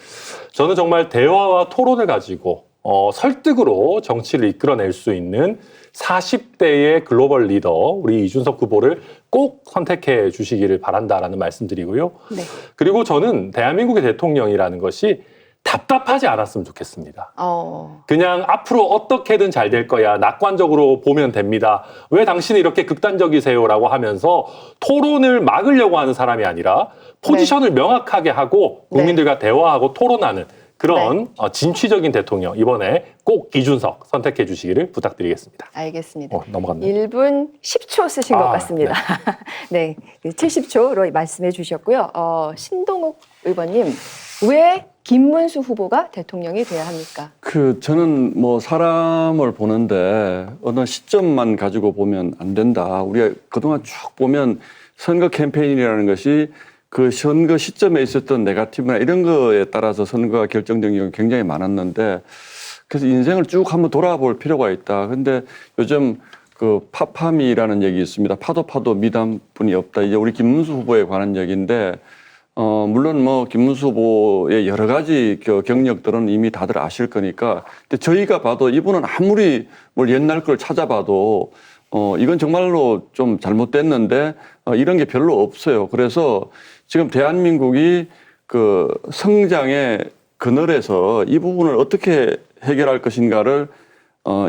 저는 정말 대화와 토론을 가지고 설득으로 정치를 이끌어낼 수 있는 40대의 글로벌 리더 우리 이준석 후보를 꼭 선택해 주시기를 바란다라는 말씀드리고요. 네. 그리고 저는 대한민국의 대통령이라는 것이 답답하지 않았으면 좋겠습니다. 그냥 앞으로 어떻게든 잘 될 거야. 낙관적으로 보면 됩니다. 왜 당신이 이렇게 극단적이세요라고 하면서 토론을 막으려고 하는 사람이 아니라 포지션을 명확하게 하고 국민들과 대화하고 토론하는 그런 진취적인 대통령 이번에 꼭 이준석 선택해 주시기를 부탁드리겠습니다. 알겠습니다. 넘어갔네요. 1분 10초 쓰신 것 같습니다. 네, 70초로 말씀해 주셨고요. 신동욱 의원님, 왜 김문수 후보가 대통령이 돼야 합니까? 저는 사람을 보는데 어느 시점만 가지고 보면 안 된다. 우리가 그동안 쭉 보면 선거 캠페인이라는 것이 그 선거 시점에 있었던 네거티브나 이런 거에 따라서 선거가 결정적인 경우가 굉장히 많았는데 그래서 인생을 쭉 한번 돌아볼 필요가 있다. 근데 요즘 그 파파미라는 얘기 있습니다. 파도 미담뿐이 없다. 이제 우리 김문수 후보에 관한 얘기인데 물론 김문수 후보의 여러 가지 경력들은 이미 다들 아실 거니까 근데 저희가 봐도 이분은 아무리 옛날 걸 찾아봐도 이건 정말로 좀 잘못됐는데 이런 게 별로 없어요. 그래서 지금 대한민국이 그 성장의 그늘에서 이 부분을 어떻게 해결할 것인가를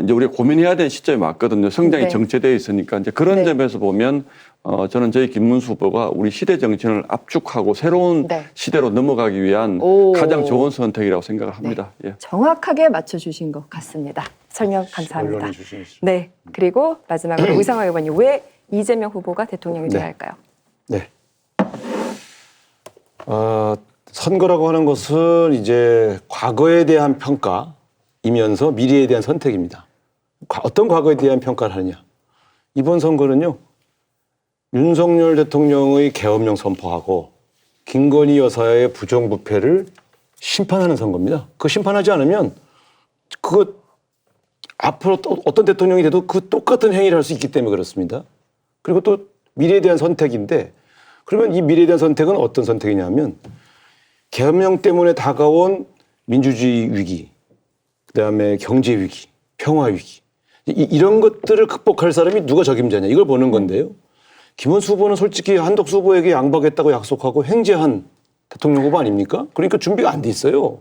이제 우리가 고민해야 될 시점이 맞거든요. 성장이 정체되어 있으니까 이제 그런 점에서 보면 저는 저희 김문수 후보가 우리 시대 정신을 압축하고 새로운 시대로 넘어가기 위한 가장 좋은 선택이라고 생각을 합니다. 예. 정확하게 맞춰주신 것 같습니다. 설명 감사합니다. 네, 그리고 마지막으로 우상호 의원님, 왜 이재명 후보가 대통령이 돼야 할까요? 네. 선거라고 하는 것은 이제 과거에 대한 평가이면서 미래에 대한 선택입니다. 어떤 과거에 대한 평가를 하느냐. 이번 선거는요. 윤석열 대통령의 계엄령 선포하고 김건희 여사의 부정부패를 심판하는 선거입니다. 그 심판하지 않으면 그거 앞으로 또 어떤 대통령이 돼도 그 똑같은 행위를 할 수 있기 때문에 그렇습니다. 그리고 또 미래에 대한 선택인데 그러면 이 미래에 대한 선택은 어떤 선택이냐면 계엄령 때문에 다가온 민주주의 위기, 그다음에 경제 위기, 평화 위기 이런 것들을 극복할 사람이 누가 적임자냐 이걸 보는 건데요. 김원수 후보는 솔직히 한덕수 후보에게 양보하겠다고 약속하고 행제한 대통령 후보 아닙니까? 그러니까 준비가 안 돼 있어요.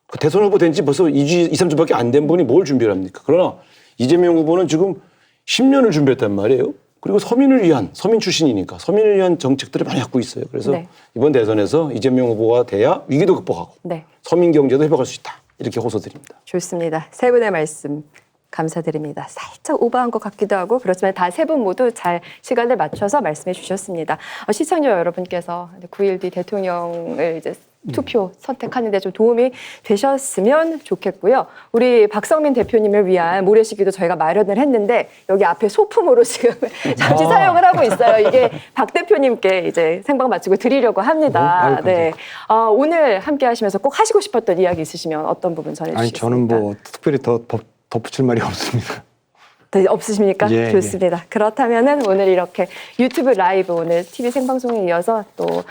그 대선 후보 된 지 벌써 2주, 3주밖에 안 된 분이 뭘 준비를 합니까? 그러나 이재명 후보는 지금 10년을 준비했단 말이에요. 그리고 서민 출신이니까 서민을 위한 정책들을 많이 갖고 있어요. 그래서 네. 이번 대선에서 이재명 후보가 돼야 위기도 극복하고 네. 서민 경제도 회복할 수 있다. 이렇게 호소드립니다. 좋습니다. 세 분의 말씀 감사드립니다. 살짝 오버한 것 같기도 하고 그렇지만 다 세 분 모두 잘 시간을 맞춰서 말씀해 주셨습니다. 시청자 여러분께서 9일 뒤 대통령을 이제 투표 선택하는 데 좀 도움이 되셨으면 좋겠고요. 우리 박성민 대표님을 위한 모래시계도 저희가 마련을 했는데 여기 앞에 소품으로 지금 잠시 사용을 하고 있어요. 이게 박 대표님께 이제 생방 마치고 드리려고 합니다. 네. 오늘 함께 하시면서 꼭 하시고 싶었던 이야기 있으시면 어떤 부분 전해주시겠습니까? 아니 저는 뭐 특별히 더 덧붙일 말이 없습니다. 네, 없으십니까? 예, 좋습니다. 그렇다면은 오늘 이렇게 유튜브 라이브 오늘 TV 생방송에 이어서 또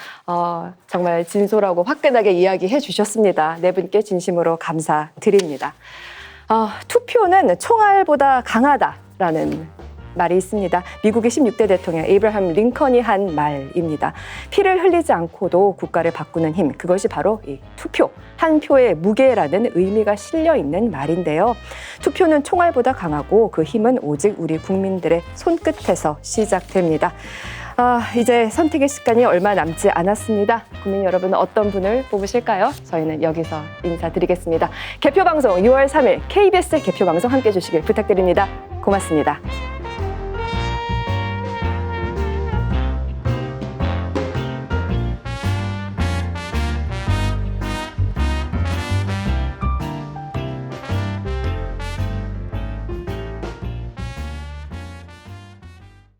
정말 진솔하고 화끈하게 이야기해 주셨습니다. 네 분께 진심으로 감사드립니다. 투표는 총알보다 강하다라는 말이 있습니다. 미국의 16대 대통령 에이브라함 링컨이 한 말입니다. 피를 흘리지 않고도 국가를 바꾸는 힘, 그것이 바로 이 투표, 한 표의 무게라는 의미가 실려 있는 말인데요. 투표는 총알보다 강하고 그 힘은 오직 우리 국민들의 손끝에서 시작됩니다. 이제 선택의 시간이 얼마 남지 않았습니다. 국민 여러분은 어떤 분을 뽑으실까요? 저희는 여기서 인사드리겠습니다. 개표방송 6월 3일 KBS 개표방송 함께해 주시길 부탁드립니다. 고맙습니다.